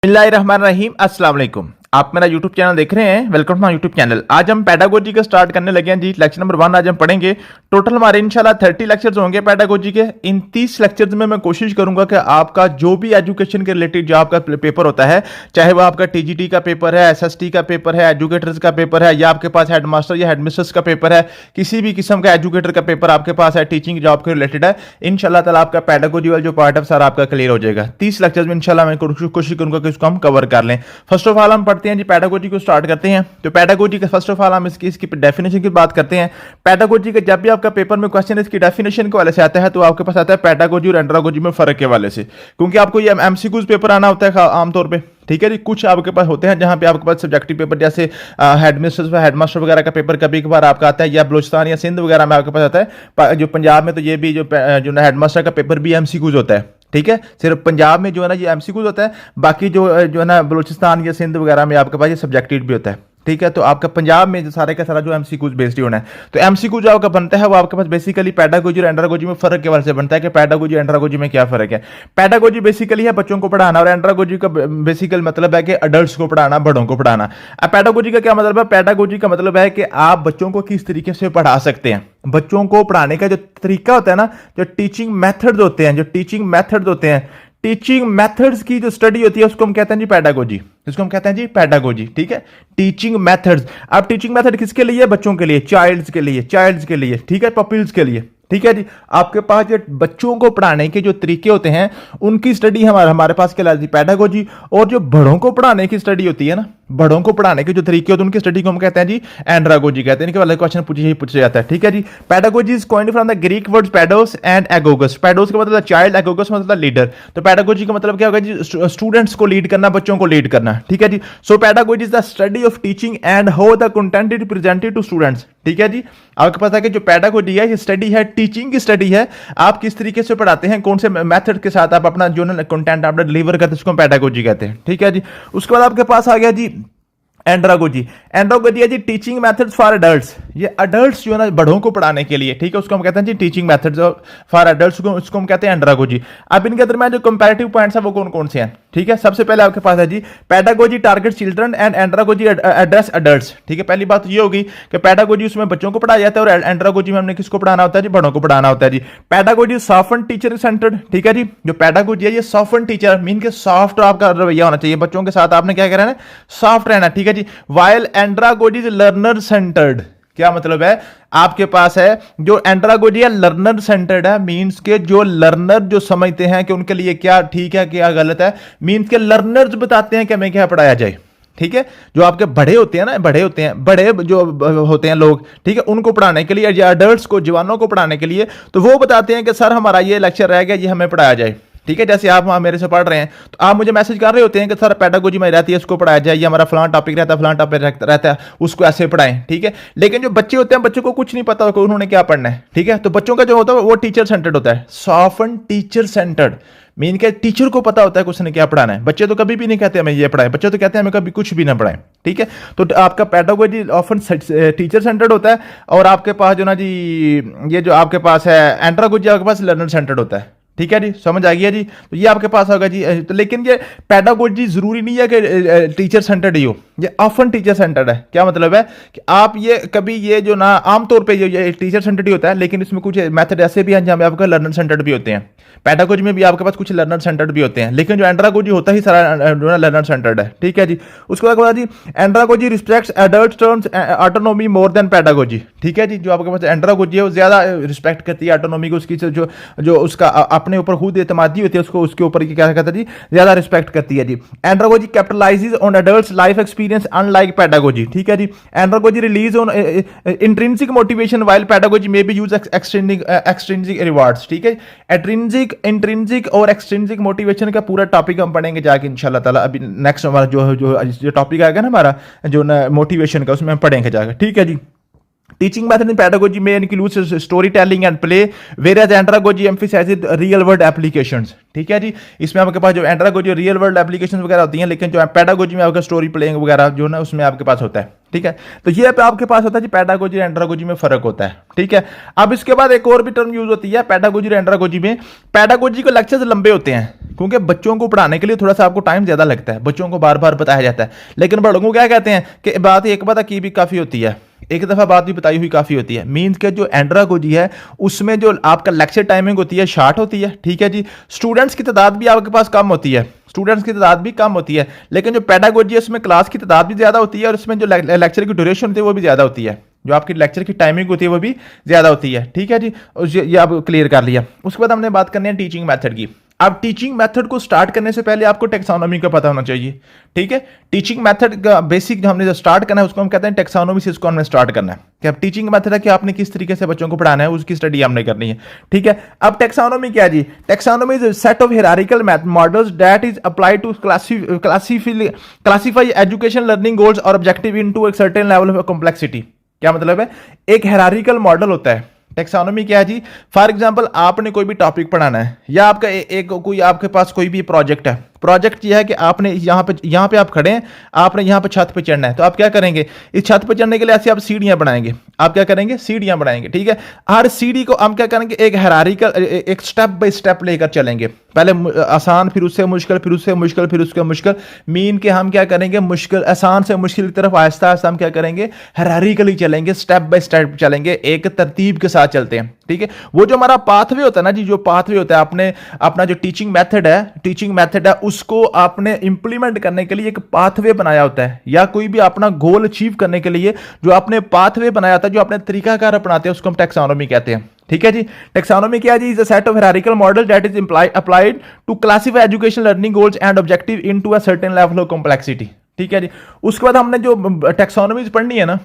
बिस्मिल्लाहिर्रहमानिर्रहीम। अस्सलाम वालेकुम। आप मेरा YouTube चैनल देख रहे हैं, welcome to my YouTube channel. आज हम पेडागोजी का स्टार्ट करने लगे हैं जी। लेक्चर नंबर 1 आज हम पढ़ेंगे। टोटल हमारे इंशाल्लाह 30 लेक्चर्स होंगे पेडागोजी के। इन 30 लेक्चर्स में मैं कोशिश करूंगा कि आपका जो भी एजुकेशन के रिलेटेड जो आपका पेपर होता है, चाहे वो आपका TGT का पेपर है, SST का पेपर है, एजुकेटर्स का पेपर है, या आपके पास हेडमास्टर या हेडमिस्ट्रेस का पेपर है, किसी भी किस्म का एजुकेटर का पेपर आपके पास है, टीचिंग जॉब के रिलेटेड है, इंशाल्लाह ताला आपका पेडागोजी वाला जो पार्ट है सारा आपका क्लियर हो जाएगा। 30 लेक्चर्स में इंशाल्लाह मैं कोशिश करूंगा कि इसको हम कवर कर लें। फर्स्ट ऑफ ऑल हम पढ़ते हैं जी, पेडागोजी को स्टार्ट करते हैं। तो पेडागोजी का फर्स्ट ऑफ ऑल हम इसकी डेफिनेशन की बात करते हैं। पेडागोजी का जब भी आपका पेपर में क्वेश्चन इसकी डेफिनेशन के वाले से आता है तो आपके पास आता है पेडागोजी और एंड्रागोजी में फर्क के वाले से, क्योंकि आपको ये MCQs पेपर आना होता है आमतौर पे, ठीक है जी। कुछ आपके पास होते हैं जहां पे आपके पास सब्जेक्टिव पेपर जैसे हेडमास्टर वगैरह का पेपर कभी कभार आपका आता है, या बलूचिस्तान या सिंध वगैरह में आपके पास आता है। जो पंजाब में तो ये भी जो हेडमास्टर का पेपर भी MCQs होता है, ठीक है। सिर्फ पंजाब में जो है ना ये MCQs होता है, बाकी जो है ना बलूचिस्तान या सिंध वगैरह में आपके पास ये सब्जेक्टिव भी होता है, ठीक है। तो आपका पंजाब में जो सारे का सारा जो MCQs बेस्ड होना है, तो MCQ जो आपका बनता है वो आपके पास बेसिकली पेडागोजी और एंड्रागोजी में फर्क के वाले से बनता है कि पेडागोजी एंड्रागोजी में क्या फर्क है। पेडागोजी बेसिकली है बच्चों को पढ़ाना, और एंड्रागोजी का बेसिकल मतलब है कि अडल्ट्स को पढ़ाना, बड़ों को पढ़ाना। अब पेडागोजी का क्या मतलब है? पेडागोजी का मतलब है कि आप बच्चों को किस तरीके से पढ़ा सकते हैं। बच्चों को पढ़ाने का जो तरीका होता है ना, जो टीचिंग मेथड्स होते हैं, टीचिंग मेथड्स की जो स्टडी होती है उसको हम कहते हैं जी पेडागोजी। इसको हम कहते हैं जी पेडागोजी, ठीक है। Teaching methods. अब टीचिंग मेथड किसके लिए? बच्चों के लिए, चाइल्ड्स के लिए, ठीक है, पपिल्स के लिए, ठीक है जी। आपके पास जो बच्चों को पढ़ाने के जो तरीके होते हैं उनकी स्टडी हमारे पास कहलाती है पेडागोजी। और जो बड़ों को पढ़ाने की स्टडी होती है ना, बड़ों को पढ़ाने के जो तरीके होते हैं उनकी स्टडी को हम कहते हैं जी एंड्रागोजी कहते हैं। इनके वाले क्वेश्चन पूछा जाता है, ठीक है जी। Pedagogy is coined from the Greek words pedos and agogos. Pedos का मतलब चाइल्ड, एगोगस मतलब लीडर। तो पेडागोजी का मतलब क्या होगा जी? स्टूडेंट्स को लीड करना, बच्चों को लीड करना, ठीक है जी। So pedagogy is the study of teaching and how the content is presented to students, ठीक है जी। आपके पास है कि जो पेडागोजी है ये स्टडी है, टीचिंग की स्टडी है। आप किस तरीके से पढ़ाते हैं, कौन से मेथड के साथ आप अपना जो कंटेंट आप डिलीवर करते हैं उसको पेडागोजी कहते हैं, ठीक है जी। उसके बाद आपके पास आ गया जी एंड्रागोजी है जी टीचिंग मेथड्स फॉर एडल्ट्स। ये एडल्ट्स जो है ना बड़ों को पढ़ाने के लिए, ठीक है, उसको हम कहते हैं जी टीचिंग मेथड्स फॉर एडल्ट्स, उसको हम कहते हैं एंड्रागोजी। अब इनके दरमियान जो कंपैरेटिव पॉइंट्स है वो कौन कौन से हैं, ठीक है। सबसे पहले आपके पास है जी pedagogy target children and andragogy address adults, ठीक है। पहली बात ये होगी कि पेडागोजी उसमें बच्चों को पढ़ाया जाता है और एंड्रागोजी में हमने किसको पढ़ाना होता है जी? बड़ों को पढ़ाना होता है जी। पेडागोजी सॉफ्ट टीचर सेंटर्ड, ठीक है जी। जो पेडागोजी है ये सॉफ्ट टीचर मीन के सॉफ्ट आपका रवैया होना चाहिए, बच्चों के साथ आपने क्या करना है? सॉफ्ट रहना, ठीक है जी। While andragogy is learner centred. क्या मतलब है? आपके पास है जो एंड्रागोजी है लर्नर सेंटर्ड है, मींस के जो लर्नर जो समझते हैं कि उनके लिए क्या ठीक है क्या गलत है, मींस के लर्नर्स बताते हैं कि हमें क्या पढ़ाया जाए, ठीक है। जो आपके बड़े होते हैं ना, बड़े जो होते हैं लोग, ठीक है, उनको पढ़ाने के लिए, या अडल्ट्स को, जवानों को पढ़ाने के लिए, तो वो बताते हैं कि सर हमारा ये लेक्चर रह गया, ये हमें पढ़ाया जाए, ठीक है। जैसे आप वहां मेरे से पढ़ रहे हैं तो आप मुझे मैसेज कर रहे होते हैं कि सर पेडागोजी में रहती है इसको पढ़ाया जाए, या हमारा फलां टॉपिक रहता है, फलां टॉपिक रहता है, उसको ऐसे पढ़ाएं, ठीक है। लेकिन जो बच्चे होते हैं, बच्चों को कुछ नहीं पता होता उन्होंने क्या पढ़ना है, ठीक है। तो बच्चों का जो होता है वो टीचर सेंटर्ड होता है, सॉफ्ट टीचर सेंटर्ड मीन के टीचर को पता होता है कि उसने क्या पढ़ाना है। बच्चे तो कभी भी नहीं कहते हमें ये पढ़ाएं, बच्चे तो कहते हैं हमें कभी कुछ भी ना पढ़ाएं, ठीक है। तो आपका पेडागोजी ऑफन टीचर सेंटर्ड होता है, और आपके पास जो ना जी ये जो आपके पास है एंड्रागोजी आपके पास लर्नर सेंटर्ड होता है, ठीक है जी। समझ आ गया जी। तो ये आपके पास होगा जी। तो लेकिन ये पेडागोजी जरूरी नहीं है कि टीचर सेंटर्ड ही हो, ये ऑफन टीचर सेंटर्ड है। क्या मतलब है कि आप ये कभी ये जो ना आमतौर पे ये टीचर सेंटर्ड ही होता है, लेकिन इसमें कुछ मेथड ऐसे भी हैं जहां पे आपका लर्नर सेंटर्ड भी होते हैं। पेडागोजी में भी आपके पास कुछ लर्नर सेंटर्ड भी होते हैं, लेकिन जो एंड्रागोजी होता ही सारा लर्नर सेंटर्ड है, ठीक है जी। उसके बाद जी andragogy respects adult terms autonomy more than pedagogy, ठीक है जी। जो आपके पास एंड्रागोजी है वो ज्यादा रिस्पेक्ट करती है ऑटोनॉमी को, उसकी जो उसका अपने ऊपर खुद एतमादी होती है, उसको उसके ऊपर क्या कहता है जी, ज्यादा रिस्पेक्ट करती है जी। Andragogy capitalises on adults life experience unlike pedagogy, ठीक है जी। Andragogy relies on intrinsic motivation while pedagogy may be use extrinsic rewards, ठीक है। इंट्रिंसिक और एक्सट्रिंसिक मोटिवेशन का पूरा टॉपिक हम पढ़ेंगे जाके इंशाल्लाह ताला। अभी नेक्स्ट हमारा जो टॉपिक आएगा ना हमारा जो मोटिवेशन का, उसमें हम पढ़ेंगे जाकर, ठीक है जी। Teaching method in pedagogy may include storytelling and play, whereas andragogy emphasizes real world applications, ठीक है जी। इसमें आपके पास जो एंड्रागोजी रियल वर्ल्ड एप्लीकेशन वगैरह होती हैं, लेकिन जो पेडागोजी में आपका स्टोरी प्लेइंग वगैरह जो ना उसमें आपके पास होता है, ठीक है। तो ये पे आपके पास होता है जी पेडागोजी और एंड्रागोजी में फर्क होता है, ठीक है। अब इसके बाद एक और भी टर्म यूज होती है पेडागोजी और एंड्रागोजी में। पेडागोजी के लेक्चर्स लंबे होते हैं क्योंकि बच्चों को पढ़ाने के लिए थोड़ा सा आपको टाइम ज्यादा लगता है, बच्चों को बार बार बताया जाता है। लेकिन बड़ों को क्या कहते हैं कि बात एक बात की भी काफी होती है, एक दफा बात भी बताई हुई काफी होती है। मीन्स के जो एंड्रागोजी है उसमें जो आपका लेक्चर टाइमिंग होती है शॉर्ट होती है, ठीक है जी। स्टूडेंट्स की तादाद भी आपके पास कम होती है, स्टूडेंट्स की तादाद भी कम होती है। लेकिन जो पेडागोजी है उसमें क्लास की तादाद भी ज्यादा होती है और उसमें जो लेक्चर की ड्यूरेशन होती है वो भी ज्यादा होती है, जो आपकी लेक्चर की टाइमिंग होती है वो भी ज्यादा होती है, ठीक है जी। ये आप क्लियर कर लिया। उसके बाद हमने बात करनी है टीचिंग मेथड की। अब टीचिंग मेथड को स्टार्ट करने से पहले आपको टेक्सोनोमी का पता होना चाहिए, ठीक है। टीचिंग मेथड का बेसिक जो हमने जो स्टार्ट करना है उसको हम कहते हैं टेक्सोनोमी से, इसको हमने स्टार्ट करना है कि अब टीचिंग मेथड है कि आपने किस तरीके से बच्चों को पढ़ाना है उसकी स्टडी हमने करनी है, ठीक है। अब टेक्सोनोमी क्या जी? Taxonomy is a set of hierarchical models that is applied to classify education learning goals और objective into a certain level of complexity. क्या मतलब है? एक हायरार्किकल मॉडल होता है। टेक्सोनोमी क्या है जी? फॉर एग्जांपल आपने कोई भी टॉपिक पढ़ाना है या आपका एक कोई आपके पास कोई भी प्रोजेक्ट है। प्रोजेक्ट यह है कि आपने यहाँ पे आप खड़े हैं, आपने यहाँ पे छत पे चढ़ना है, तो आप क्या करेंगे? इस छत पे चढ़ने के लिए ऐसे आप सीढ़ियां बनाएंगे। आप क्या करेंगे? सीढ़ियां बनाएंगे, ठीक है। हर सीढ़ी को हम क्या करेंगे? एक हायरार्किकल, एक स्टेप बाय स्टेप लेकर चलेंगे। पहले आसान, फिर उससे मुश्किल, फिर उससे मुश्किल, फिर उसके मुश्किल। मीन के हम क्या करेंगे? मुश्किल, आसान से मुश्किल की तरफ आहिस्ता आहिस्ता हम क्या करेंगे? हायरार्किकली चलेंगे, स्टेप बाय स्टेप चलेंगे, एक तरतीब के साथ चलते हैं, ठीक है। वो जो हमारा पाथवे होता है ना जी, जो पाथवे होता है, आपने अपना जो टीचिंग मेथड है उसको आपने इंप्लीमेंट करने के लिए एक पाथवे बनाया होता है, या कोई भी अपना गोल अचीव करने के लिए जो आपने पाथवे बनाया होता है, जो आपने तरीकाकार अपनाते हैं, उसको हम टेक्सोनोमी कहते हैं, ठीक है जी। टेक्सोनोमी क्या है जी? Is a set of hierarchical model that is applied to classify education learning goals and objective into a certain level of complexity, ठीक है जी। उसके बाद हमने जो टेक्सोनोमीज पढ़नी है ना,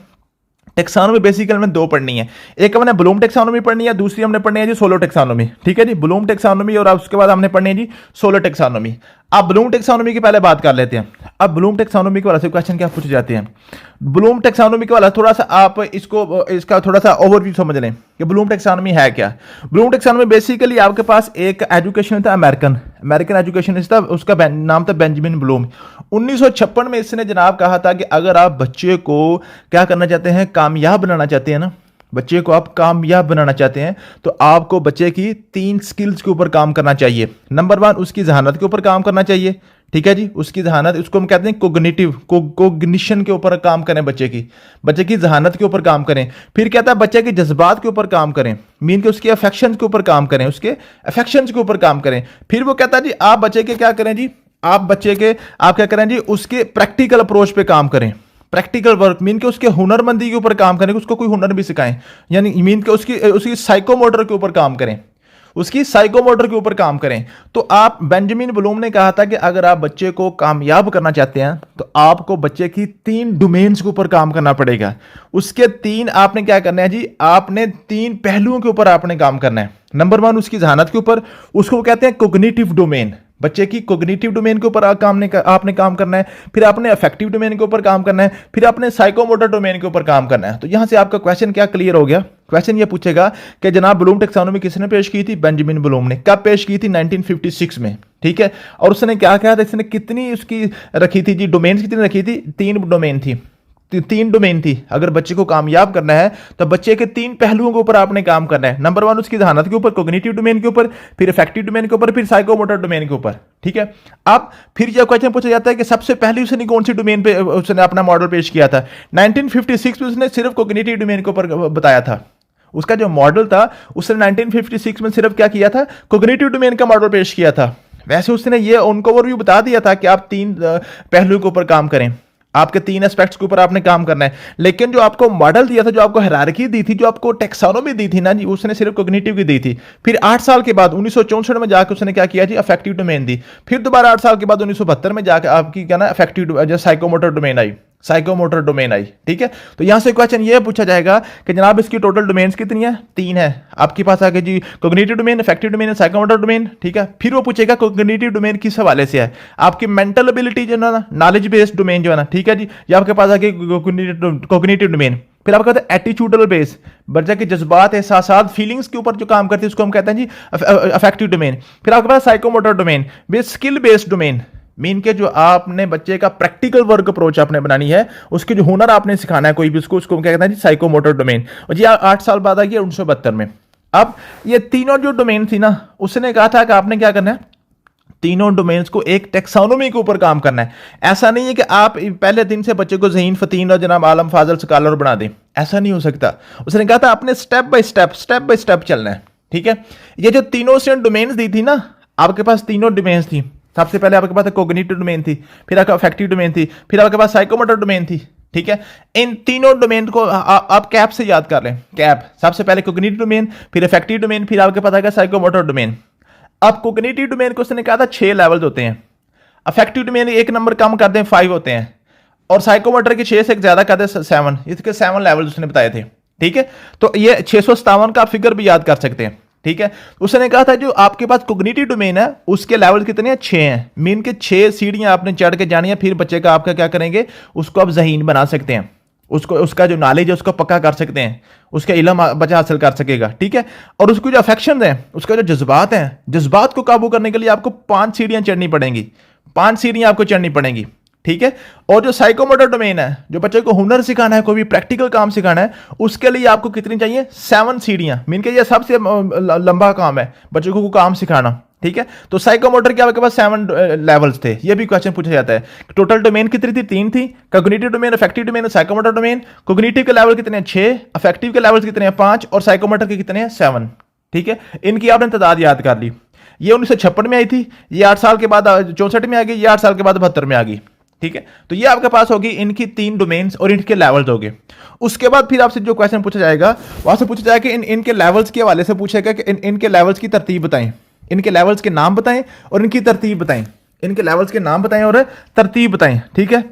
टेक्सोनोमी बेसिकली हमें दो पढ़नी है। एक हमने ब्लूम टेक्सोनोमी पढ़नी है, दूसरी हमने पढ़नी है जी सोलो टेक्सोनोमी, ठीक है जी। ब्लूम टेक्सोनोमी और उसके बाद हमने पढ़नी है जी सोलो टेक्सोनोमी। अब ब्लूम टेक्सोनोमी की पहले बात कर लेते हैं। अब ब्लूम टेक्सोनोमी के वाले से क्वेश्चन क्या पूछे जाते हैं? ब्लूम टेक्सोनोमी के वाला थोड़ा सा आप इसका थोड़ा सा ओवरव्यू समझ लें कि ब्लूम टेक्सोनोमी है क्या। ब्लूम टेक्सोनोमी बेसिकली आपके पास एक एजुकेशन था, अमेरिकन एजुकेशनिस्ट था, उसका नाम था बेंजामिन ब्लूम। 1956 में इसने जनाब कहा था कि अगर आप बच्चे को क्या करना चाहते हैं? कामयाब बनाना चाहते हैं ना, बच्चे को आप कामयाब बनाना चाहते हैं, तो आपको बच्चे की 3 स्किल्स के ऊपर काम करना चाहिए। नंबर 1 उसकी जहानत के ऊपर काम करना चाहिए, ठीक है जी। उसकी जहानत, उसको हम कहते हैं कोग्निशन के ऊपर काम करें, बच्चे की जहानत के ऊपर काम करें। फिर कहता है बच्चे के जज्बात के ऊपर काम करें, मीन के उसके अफेक्शंस के ऊपर काम करें, फिर वो कहता है जी आप बच्चे के क्या करें जी? आप क्या करें जी? उसके प्रैक्टिकल अप्रोच पे काम करें, प्रैक्टिकल वर्क, मीन के उसके हुनरमंदी के ऊपर काम करें, उसको कोई हुनर भी सिखाएं, यानी मीन के उसकी साइकोमोटर के ऊपर काम करें, तो आप बेंजामिन ब्लूम ने कहा था कि अगर आप बच्चे को कामयाब करना चाहते हैं तो आपको बच्चे की 3 डोमेन्स के ऊपर काम करना पड़ेगा। उसके 3 आपने क्या करना है जी? आपने 3 पहलुओं के ऊपर आपने काम करना है। नंबर 1 उसकी जहानत के ऊपर, उसको कहते हैं कोग्निटिव डोमेन, बच्चे की कोग्निटिव डोमेन के ऊपर आपने काम करना है। फिर आपने अफेक्टिव डोमेन के ऊपर काम करना है, फिर आपने साइकोमोटर डोमेन के ऊपर काम करना है। तो यहां से आपका क्वेश्चन क्या क्लियर हो गया? क्वेश्चन ये पूछेगा कि जनाब ब्लूम टेक्सोनोमी किसने पेश की थी? बेंजामिन ब्लूम ने। कब पेश की थी? 1956 में, ठीक है। और उसने क्या कहा था? इसने कितनी उसकी रखी थी जी? डोमेन्स कितनी रखी थी? 3 डोमेन थी। अगर बच्चे को कामयाब करना है तो बच्चे के 3 पहलुओं के ऊपर आपने काम करना है। नंबर 1 उसकी जहानत के ऊपर, कोग्निटिव डोमेन के ऊपर, फिर इफेक्टिव डोमेन के ऊपर, फिर साइकोमोटर डोमेन के ऊपर, ठीक है। अब फिर यह क्वेश्चन पूछा जाता है कि सबसे पहले उसने कौन सी डोमेन पे उसने अपना मॉडल पेश किया था? 1956 में उसने सिर्फ कोग्निटिव डोमेन के ऊपर बताया था। उसका जो मॉडल था उसने 1956 में सिर्फ क्या किया था? कोग्निटिव डोमेन का मॉडल पेश किया था। वैसे उसने ये उनको ओवरव्यू बता दिया था कि आप 3 पहलुओं के ऊपर काम करें, आपके 3 एस्पेक्ट्स के ऊपर आपने काम करना है। लेकिन जो आपको मॉडल दिया था, जो आपको हायरार्की दी थी, जो आपको टेक्सोनोमी दी थी ना जी, उसने सिर्फ कोग्निटिव की दी थी। फिर 8 साल के बाद 1964 में जाकर उसने क्या किया जी? अफेक्टिव डोमेन दी। फिर दोबारा 8 साल के बाद 1972 में जाकर आपकी क्या ना अफेक्टिव जो साइकोमोटर डोमेन आई, ठीक है। तो यहां से क्वेश्चन ये पूछा जाएगा कि जनाब इसकी टोटल डोमेन्स कितनी है? 3 है। आपके पास आगे जी cognitive domain, effective domain, psychomotor domain, ठीक है। फिर वो पूछेगा कोग्निटिव डोमेन किस हवाले से है? आपकी मेंटल एबिलिटी जो है ना, नॉलेज बेस्ड डोमेन जो है ना, ठीक है जी। ये आपके पास आगे कोग्निटिव डोमेन। फिर आपका कहते हैं एटीट्यूडल बेस, बच्चे के जज्बात, एहसासात, फीलिंग्स के ऊपर जो काम करती है उसको हम कहते हैं जी अफेक्टिव डोमेन। फिर आपके पास psychomotor domain, skill based domain, mean के जो आपने बच्चे का प्रैक्टिकल वर्क अप्रोच आपने बनानी है, उसके जो हुनर आपने सिखाना है कोई भी, उसको क्या कहते हैं जी, साइकोमोटर डोमेन। और जी 8 साल बाद आ गया 1972 में। अब ये तीनों जो डोमेन थी ना, उसने कहा था कि आपने क्या करना है, तीनों डोमेन्स को एक टेक्सोनोमी के ऊपर काम करना है। ऐसा नहीं है कि आप पहले दिन से बच्चे को ज़हीन फतीन और जनाब आलम फाजल स्कॉलर बना दें, ऐसा नहीं हो सकता। उसने कहा था आपने स्टेप बाय स्टेप चलना है, ठीक है। ये जो तीनों से डोमेन्स दी थी ना, आपके पास तीनों डोमेन्स थी। सबसे पहले आपके पास कोग्निटिव डोमेन थी, फिर आपका अफेक्टिव डोमेन थी, फिर आपके पास साइकोमोटर डोमेन थी, ठीक है। इन तीनों डोमेन को आप कैप से याद कर लें। कैप सबसे पहले कोग्निटिव डोमेन, फिर अफेक्टिव डोमेन, फिर आपके पास आएगा साइकोमोटर डोमेन। अब कोग्निटिव डोमेन को उसने कहा था 6 लेवल्स होते हैं। अफेक्टिव डोमेन 1 नंबर कम कर दें 5 होते हैं, और साइकोमोटर के 6 से ज्यादा कर दें 7, इसके 7 लेवल्स उसने बताए थे, ठीक है। तो ये 657 का फिगर भी याद कर सकते हैं, ठीक है। उसने कहा था जो आपके पास कोग्निटिव डोमेन है उसके लेवल कितने हैं, 6 हैं। मीन के 6 सीढ़ियां आपने चढ़ के जानी है, फिर बच्चे का आपका क्या करेंगे, उसको आप ज़हीन बना सकते हैं, उसको उसका जो नॉलेज है उसको पक्का कर सकते हैं, उसका इल्म बच्चा हासिल कर सकेगा, ठीक है। और उसको जो अफेक्शन है, उसका जो जज्बात हैं, जज्बात को काबू करने के लिए आपको 5 सीढ़ियां चढ़नी पड़ेंगी, 5 सीढ़ियां आपको चढ़नी पड़ेंगी, ठीक है। और जो साइकोमोटर डोमेन है, जो बच्चे को हुनर सिखाना है, कोई भी प्रैक्टिकल काम सिखाना है, उसके लिए आपको कितनी चाहिए, 7 सीढ़ियां। मीन के ये सबसे लंबा काम है बच्चों को काम सिखाना, ठीक है। तो साइकोमोटर के आपके पास 7 लेवल्स थे। ये भी क्वेश्चन पूछा जाता है। टोटल डोमेन कितनी थी, 3 थी। Cognitive domain, affective domain, psychomotor domain. Cognitive के लेवल कितने हैं, 6, अफेक्टिव के लेवल कितने हैं, 5, और साइकोमोटर के कितने हैं, 7, ठीक है। इनकी आपने तादाद याद कर ली। ये 1956 में आई थी, ये 8 साल के बाद 64 में आ गई, ये 8 साल के बाद 72 में आ गई, ठीक है। तो ये आपके पास होगी इनकी 3 डोमेन्स और इनके लेवल्स हो गए। उसके बाद फिर आपसे जो क्वेश्चन पूछा जाएगा, वहां से पूछा जाएगा कि इनके लेवल्स के हवाले से पूछेगा कि इनके लेवल्स की तरतीब बताएं, इनके लेवल्स के नाम बताएं और इनकी तरतीब बताएं, इनके लेवल्स के नाम बताएं और तरतीब बताएं, ठीक है।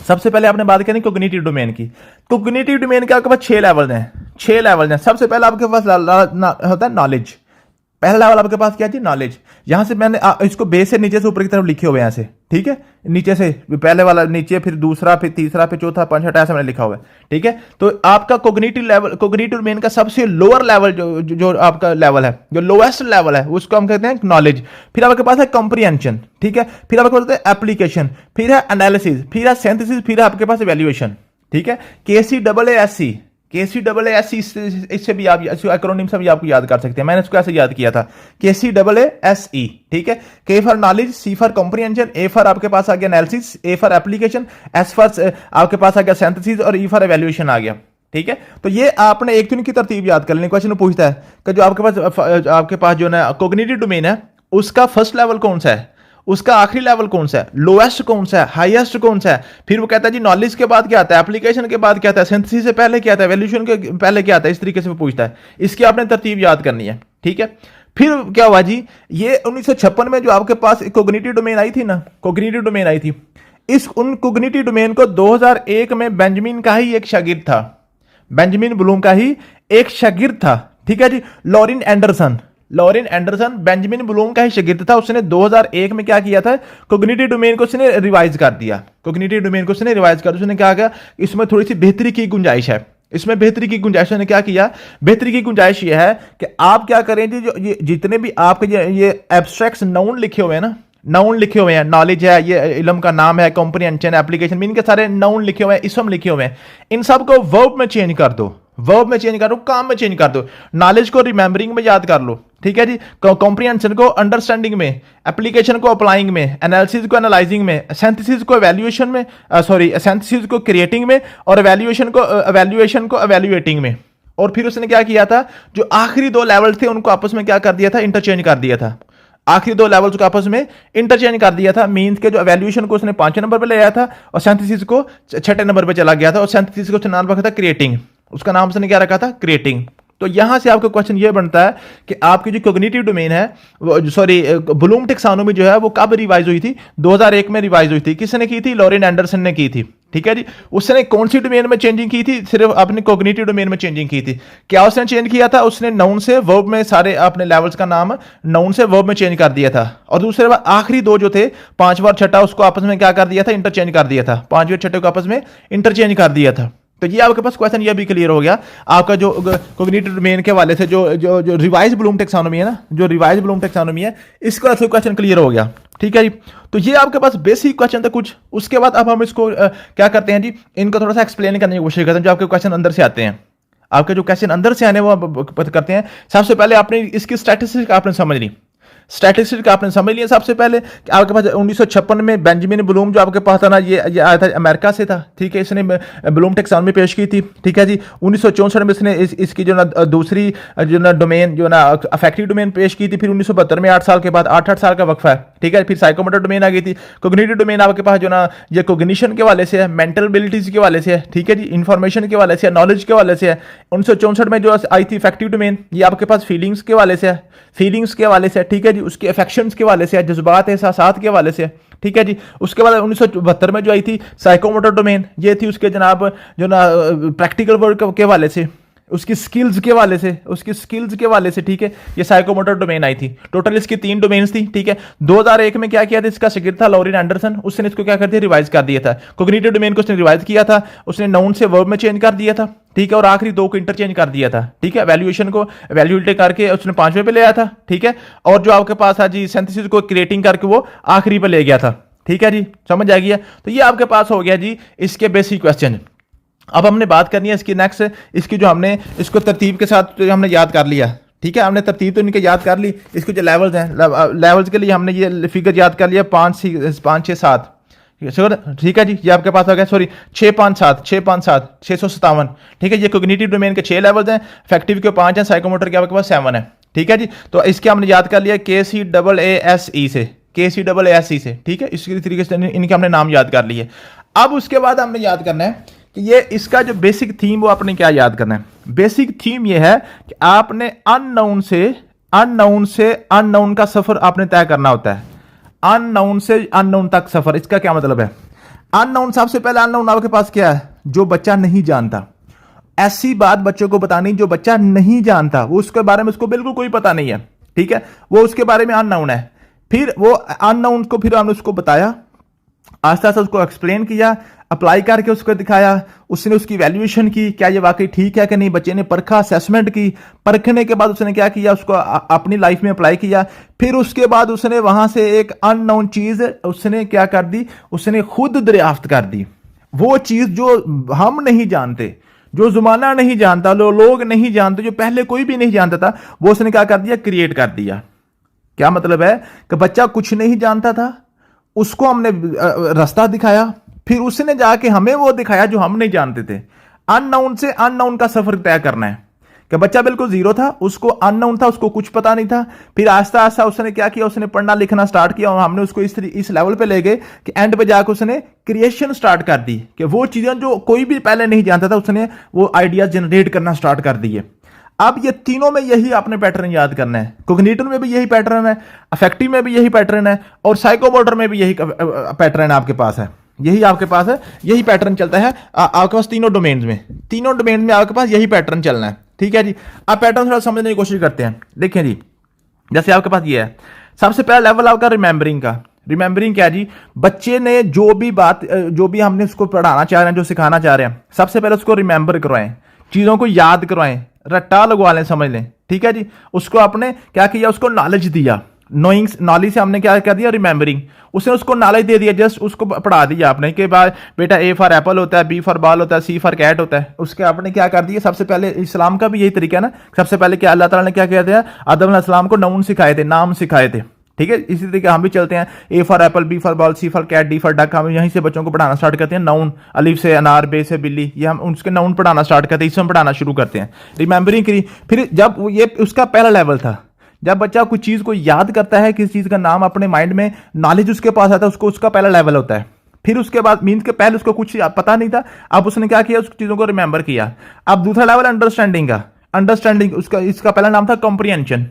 सबसे पहले आपने बात करी कोग्निटिव डोमेन की। कोग्निटिव डोमेन के आपके पास 6 लेवल हैं, 6 लेवल हैं। सबसे पहले आपके पास होता है नॉलेज। पहला लेवल आपके पास क्या है, नॉलेज। यहां से मैंने इसको बेस से नीचे से ऊपर की तरफ लिखे हुए हैं ऐसे, ठीक है। नीचे से पहले वाला नीचे, फिर दूसरा, फिर तीसरा, फिर चौथा, पांचवा, ऐसा मैंने लिखा हुआ है, ठीक है। तो आपका कोग्निटिव लेवल, कोग्निटिव डोमेन का सबसे लोअर लेवल जो आपका लेवल है, जो लोएस्ट लेवल है, उसको हम कहते हैं नॉलेज। फिर आपके पास है कॉम्प्रिहेंशन, ठीक है। फिर आपके पास है एप्लीकेशन, फिर है एनालिसिस, फिर है सिंथेसिस, फिर है आपके पास इवैल्यूएशन, ठीक है। KCAASC, KCAASC, इससे भी आप एक्रोनिम से भी आपको याद कर सकते हैं। मैंने इसको ऐसे याद किया था, KCAASE, ठीक है। K for knowledge, C for comprehension, A for आपके पास आ गया analysis, A for application, S for आपके पास आ गया सिंथेसिस, और E फॉर इवैल्यूएशन आ गया, ठीक है। तो ये आपने एक दिन की तरतीब याद कर लेनी। क्वेश्चन पूछता है कि जो आपके पास जो ना कोग्निटिव डोमेन है, उसका फर्स्ट लेवल कौन सा है, उसका आखिरी लेवल कौन सा है, लोएस्ट कौन सा है, हाईएस्ट कौन सा है। फिर वो कहता है जी नॉलेज के बाद क्या आता है, एप्लीकेशन के बाद क्या आता है, सिंथेसिस से पहले क्या आता है, इवैल्यूएशन के पहले क्या आता है। इस तरीके से पूछता है, इसकी आपने तरतीब याद करनी है, ठीक है। फिर क्या हुआ जी, ये 1956 में जो आपके पास कोग्निटिव डोमेन आई थी ना, कोग्निटिव डोमेन आई थी, उन कोग्निटिव डोमेन को 2001 में बेंजामिन का ही एक शागिर्द था, बेंजामिन ब्लूम का ही एक शागिर्द था, ठीक है जी। लॉरेन एंडरसन बेंजामिन ब्लूम का ही शागिर्द था। उसने 2001 में क्या किया था, कोग्निटिव डोमेन को उसने रिवाइज कर दिया, कोग्निटिव डोमेन को उसने रिवाइज कर, उसने क्या किया, इसमें थोड़ी सी बेहतरी की गुंजाइश है, इसमें बेहतरी की गुंजाइश ने क्या किया, बेहतरी की गुंजाइश ये है कि आप क्या करें जी, जो ये जितने भी आपके ये एब्स्ट्रैक्ट नाउन लिखे हुए हैं ना, नाउन लिखे हुए हैं, नॉलेज है, ये इल्म का नाम है, कॉम्प्रिहेंशन, एप्लीकेशन, मीन के सारे नाउन लिखे हुए हैं, इसम लिखे हुए हैं, इन सब को वर्ब में चेंज कर दो, वर्ब में चेंज कर दो, काम में चेंज कर दो। नॉलेज को रिमेंबरिंग में याद कर लो, ठीक है जी। कॉम्प्रिहेंशन को अंडरस्टैंडिंग में, एप्लीकेशन को अप्लाइंग में, एनालिसिस को एनालाइजिंग में, सिंथेसिस को इवैल्यूएशन में, सिंथेसिस को क्रिएटिंग में, और इवैल्यूएशन को इवैल्यूएटिंग में। और फिर उसने क्या किया था, जो आखिरी 2 लेवल थे उनको आपस में क्या कर दिया था, इंटरचेंज कर दिया था। आखिरी 2 लेवल्स को आपस में इंटरचेंज कर दिया था। मीन्स के जो इवैल्यूएशन को उसने 5वें नंबर पर ले आया था और सिंथेसिस को 6ठे नंबर पर चला गया था, और सिंथेसिस को उसने नाम रखा था क्रिएटिंग, उसका नाम उसने क्या रखा था, क्रिएटिंग। तो यहां से आपका क्वेश्चन ये बनता है कि आपकी जो कोग्निटिव डोमेन है, ब्लूम टैक्सोनॉमी जो है वो कब रिवाइज हुई थी, 2001 में रिवाइज हुई थी। किसने की थी, लॉरेन एंडरसन ने की थी, ठीक है जी। उसने कौन सी डोमेन में चेंजिंग की थी, सिर्फ अपनी कोग्निटिव डोमेन में चेंजिंग की थी। क्या उसने चेंज किया था, उसने नाउन से वर्ब में सारे अपने लेवल्स का नाम नाउन से वर्ब में चेंज कर दिया था। और दूसरे बार आखिरी 2 जो थे, 5वां और 6ठा, उसको आपस में क्या कर दिया था, इंटरचेंज कर दिया था। 5वें और 6ठे को आपस में इंटरचेंज कर दिया था, तो ये आपके पास क्वेश्चन ये भी क्लियर हो गया आपका जो कॉग्निटिव डोमेन के वाले से जो जो जो रिवाइज ब्लूम टेक्सोनोमी है ना, जो रिवाइज ब्लूम टेक्सोनोमी है, इसका क्वेश्चन क्लियर हो गया। ठीक है जी, तो ये आपके पास बेसिक क्वेश्चन था कुछ। उसके बाद अब हम इसको क्या करते हैं जी, इनको थोड़ा सा एक्सप्लेन करने की कोशिश करते हैं जो आपके क्वेश्चन अंदर से आते हैं। आपके जो क्वेश्चन अंदर से आने वो करते हैं। सबसे पहले आपने इसकी स्टैटिस्टिक्स आपने समझ ली, स्टैटिस्टिक्स आपने समझ लिया। सबसे पहले कि आपके पास 1956 में बेंजामिन ब्लूम जो आपके पास था ना, ये आया था अमेरिका से था। ठीक है, इसने ब्लूम टेक्सोनॉमी पेश की थी। ठीक है जी, 1964 में इसने इसकी जो ना दूसरी जो ना डोमेन जो ना अफेक्टिव डोमेन पेश की थी। फिर 1972 में 8 साल के बाद 8 साल का वक्फा है। ठीक है, फिर साइकोमोटर डोमेन आ गई थी। कोग्निटिव डोमेन आपके पास जो ना ये कोग्निशन के वाले से है, मेंटल एबिलिटीज के वाले से है। ठीक है जी, इंफॉर्मेशन के वाले से है, नॉलेज के वाले से है। 1964 में जो आई थी इफेक्टिव डोमेन, ये आपके पास फीलिंग्स के वाले से है, फीलिंग्स के वाले से है। ठीक है जी, उसके अफेक्शंस के वाले से है, जज्बात एहसासात के वाले से है। ठीक है जी, उसके बाद 1972 में जो आई थी साइकोमोटर डोमेन, ये थी उसके जनाब जो ना प्रैक्टिकल वर्क के वाले से, उसकी स्किल्स के वाले से, उसकी स्किल्स के वाले से। ठीक है, ये साइकोमोटर डोमेन आई थी। टोटल इसकी 3 डोमेन्स थी। ठीक है, 2001 में क्या किया था, इसका शागिर्द था लॉरेन एंडरसन, उसने इसको क्या कर दिया, रिवाइज कर दिया था। कोग्निटिव डोमेन को उसने रिवाइज किया था, उसने नाउन से वर्ब में चेंज कर दिया था। ठीक है, और आखिरी 2 को इंटरचेंज कर दिया था। ठीक है, वैल्यूएशन को वैल्यूएट करके उसने 5वें पे ले आया था। ठीक है, और जो आपके पास था जी सिंथेसिस को क्रिएटिंग करके वो आखिरी पे ले गया था। ठीक है जी, समझ आ गया। तो ये आपके पास हो गया जी इसके बेसिक क्वेश्चन। अब हमने बात करनी है इसकी नेक्स्ट, इसकी जो हमने इसको तरतीब के साथ जो हमने याद कर लिया। ठीक है, हमने तरतीब तो इनके याद कर ली। इसके जो लेवल्स हैं, लेवल्स के लिए हमने ये फिगर याद कर लिया 5 6 7। ठीक है जी, ये आपके पास आ गया, सॉरी 6 5 7 6 5 7 657। ठीक है, ये कोग्निटिव डोमेन के 6 लेवल्स हैं, इफेक्टिव के 5 हैं, साइकोमोटर के आपके पास 7 है। ठीक है जी, तो इसके हमने याद कर लिया KCAASE से, KCAASE से। ठीक है, इसी तरीके से इनके हमने नाम याद कर लिए। अब उसके बाद हमने याद करना है कि ये इसका जो बेसिक थीम वो आपने क्या याद करना है। बेसिक थीम ये है कि आपने अननोन से अननोन का सफर आपने तय करना होता है। अननोन से अननोन तक सफर, इसका क्या मतलब है। अननोन, सबसे पहले अननोन आपके पास क्या है, जो बच्चा नहीं जानता। ऐसी बात बच्चों को बतानी जो बच्चा नहीं जानता, वो उसके बारे में उसको बिल्कुल कोई पता नहीं है। ठीक है, वो उसके बारे में अननोन है। फिर वो अननोन को फिर हमने उसको बताया, आस्ते आस्ते उसको एक्सप्लेन किया, अप्लाई करके उसको दिखाया, उसने उसकी वैल्यूएशन की, क्या ये वाकई ठीक है कि नहीं। बच्चे ने परखा, असेसमेंट की, परखने के बाद उसने क्या किया, उसको अपनी लाइफ में अप्लाई किया। फिर उसके बाद उसने वहां से एक अननोन चीज उसने क्या कर दी, उसने खुद दरियाफ्त कर दी। वो चीज जो हम नहीं जानते, जो जुमाना नहीं जानता, लोग नहीं जानते, जो पहले कोई भी नहीं जानता था, वो उसने क्या कर दिया, क्रिएट कर दिया। क्या मतलब है कि बच्चा कुछ नहीं जानता था, उसको हमने रास्ता दिखाया, फिर उसने जाके हमें वो दिखाया जो हम नहीं जानते थे। अननोन से अननोन का सफर तय करना है कि बच्चा बिल्कुल जीरो था, उसको अननोन था, उसको कुछ पता नहीं था। फिर आस्ता आस्ता उसने क्या किया, उसने पढ़ना लिखना स्टार्ट किया, और हमने उसको इस लेवल पे ले गए कि एंड पे जाकर उसने क्रिएशन स्टार्ट कर दी, कि वो चीजें जो कोई भी पहले नहीं जानता था, उसने वो आइडियाज जनरेट करना स्टार्ट कर दिए। अब ये तीनों में यही आपने पैटर्न याद करना है। कोग्निटिव में भी यही पैटर्न है, अफेक्टिव में भी यही पैटर्न है, और साइकोमोटर में भी यही पैटर्न आपके पास है। यही आपके पास है, यही पैटर्न चलता है आपके पास तीनों डोमेन्स में आपके पास यही पैटर्न चलना है। ठीक है जी, आप पैटर्न थोड़ा समझने की कोशिश करते हैं। देखिए जी, जैसे आपके पास ये है, सबसे पहला लेवल आपका रिमेंबरिंग का। रिमेंबरिंग क्या जी, बच्चे ने जो भी हमने उसको पढ़ाना चाह रहे हैं, जो सिखाना चाह रहे हैं, सबसे पहले उसको रिमेंबर करवाएं, चीजों को याद करवाएं, रट्टा लगवा लें, समझ लें। ठीक है जी, उसको आपने क्या किया, उसको नॉलेज दिया। नॉलेज से हमने क्या कर दिया, रिमेंबरिंग। उसने उसको नॉलेज दे दिया, जस्ट उसको पढ़ा दिया आपने कि बाद बेटा A फॉर एप्पल होता है, B फॉर बॉल होता है, C फॉर कैट होता है। उसके आपने क्या कर दिया, सबसे पहले इस्लाम का भी यही तरीका है ना, सबसे पहले क्या अल्लाह ताला ने क्या किया था, आदम अलैहिस्सलाम को नाउन सिखाए थे, नाम सिखाए थे। ठीक है, इसी तरीके हम भी चलते हैं, A for apple, B for ball, C for cat, D for duck. हम यहीं से बच्चों को पढ़ाना स्टार्ट करते हैं नाउन, अलिफ से अनार, बे से बिल्ली, ये हम उसके नाउन पढ़ाना स्टार्ट करते हैं, इसमें पढ़ाना शुरू करते हैं, रिमेंबरिंग करी। फिर जब ये उसका पहला लेवल था, जब बच्चा कुछ चीज को याद करता है, किसी चीज का नाम अपने माइंड में, नॉलेज उसके पास आता है, उसको उसका पहला लेवल होता है। फिर उसके बाद मीन्स के पहले उसको कुछ पता नहीं था, अब उसने क्या किया, उस चीजों को रिमेंबर किया। अब दूसरा लेवल अंडरस्टैंडिंग का। अंडरस्टैंडिंग उसका, इसका पहला नाम था कॉम्प्रिहेंशन।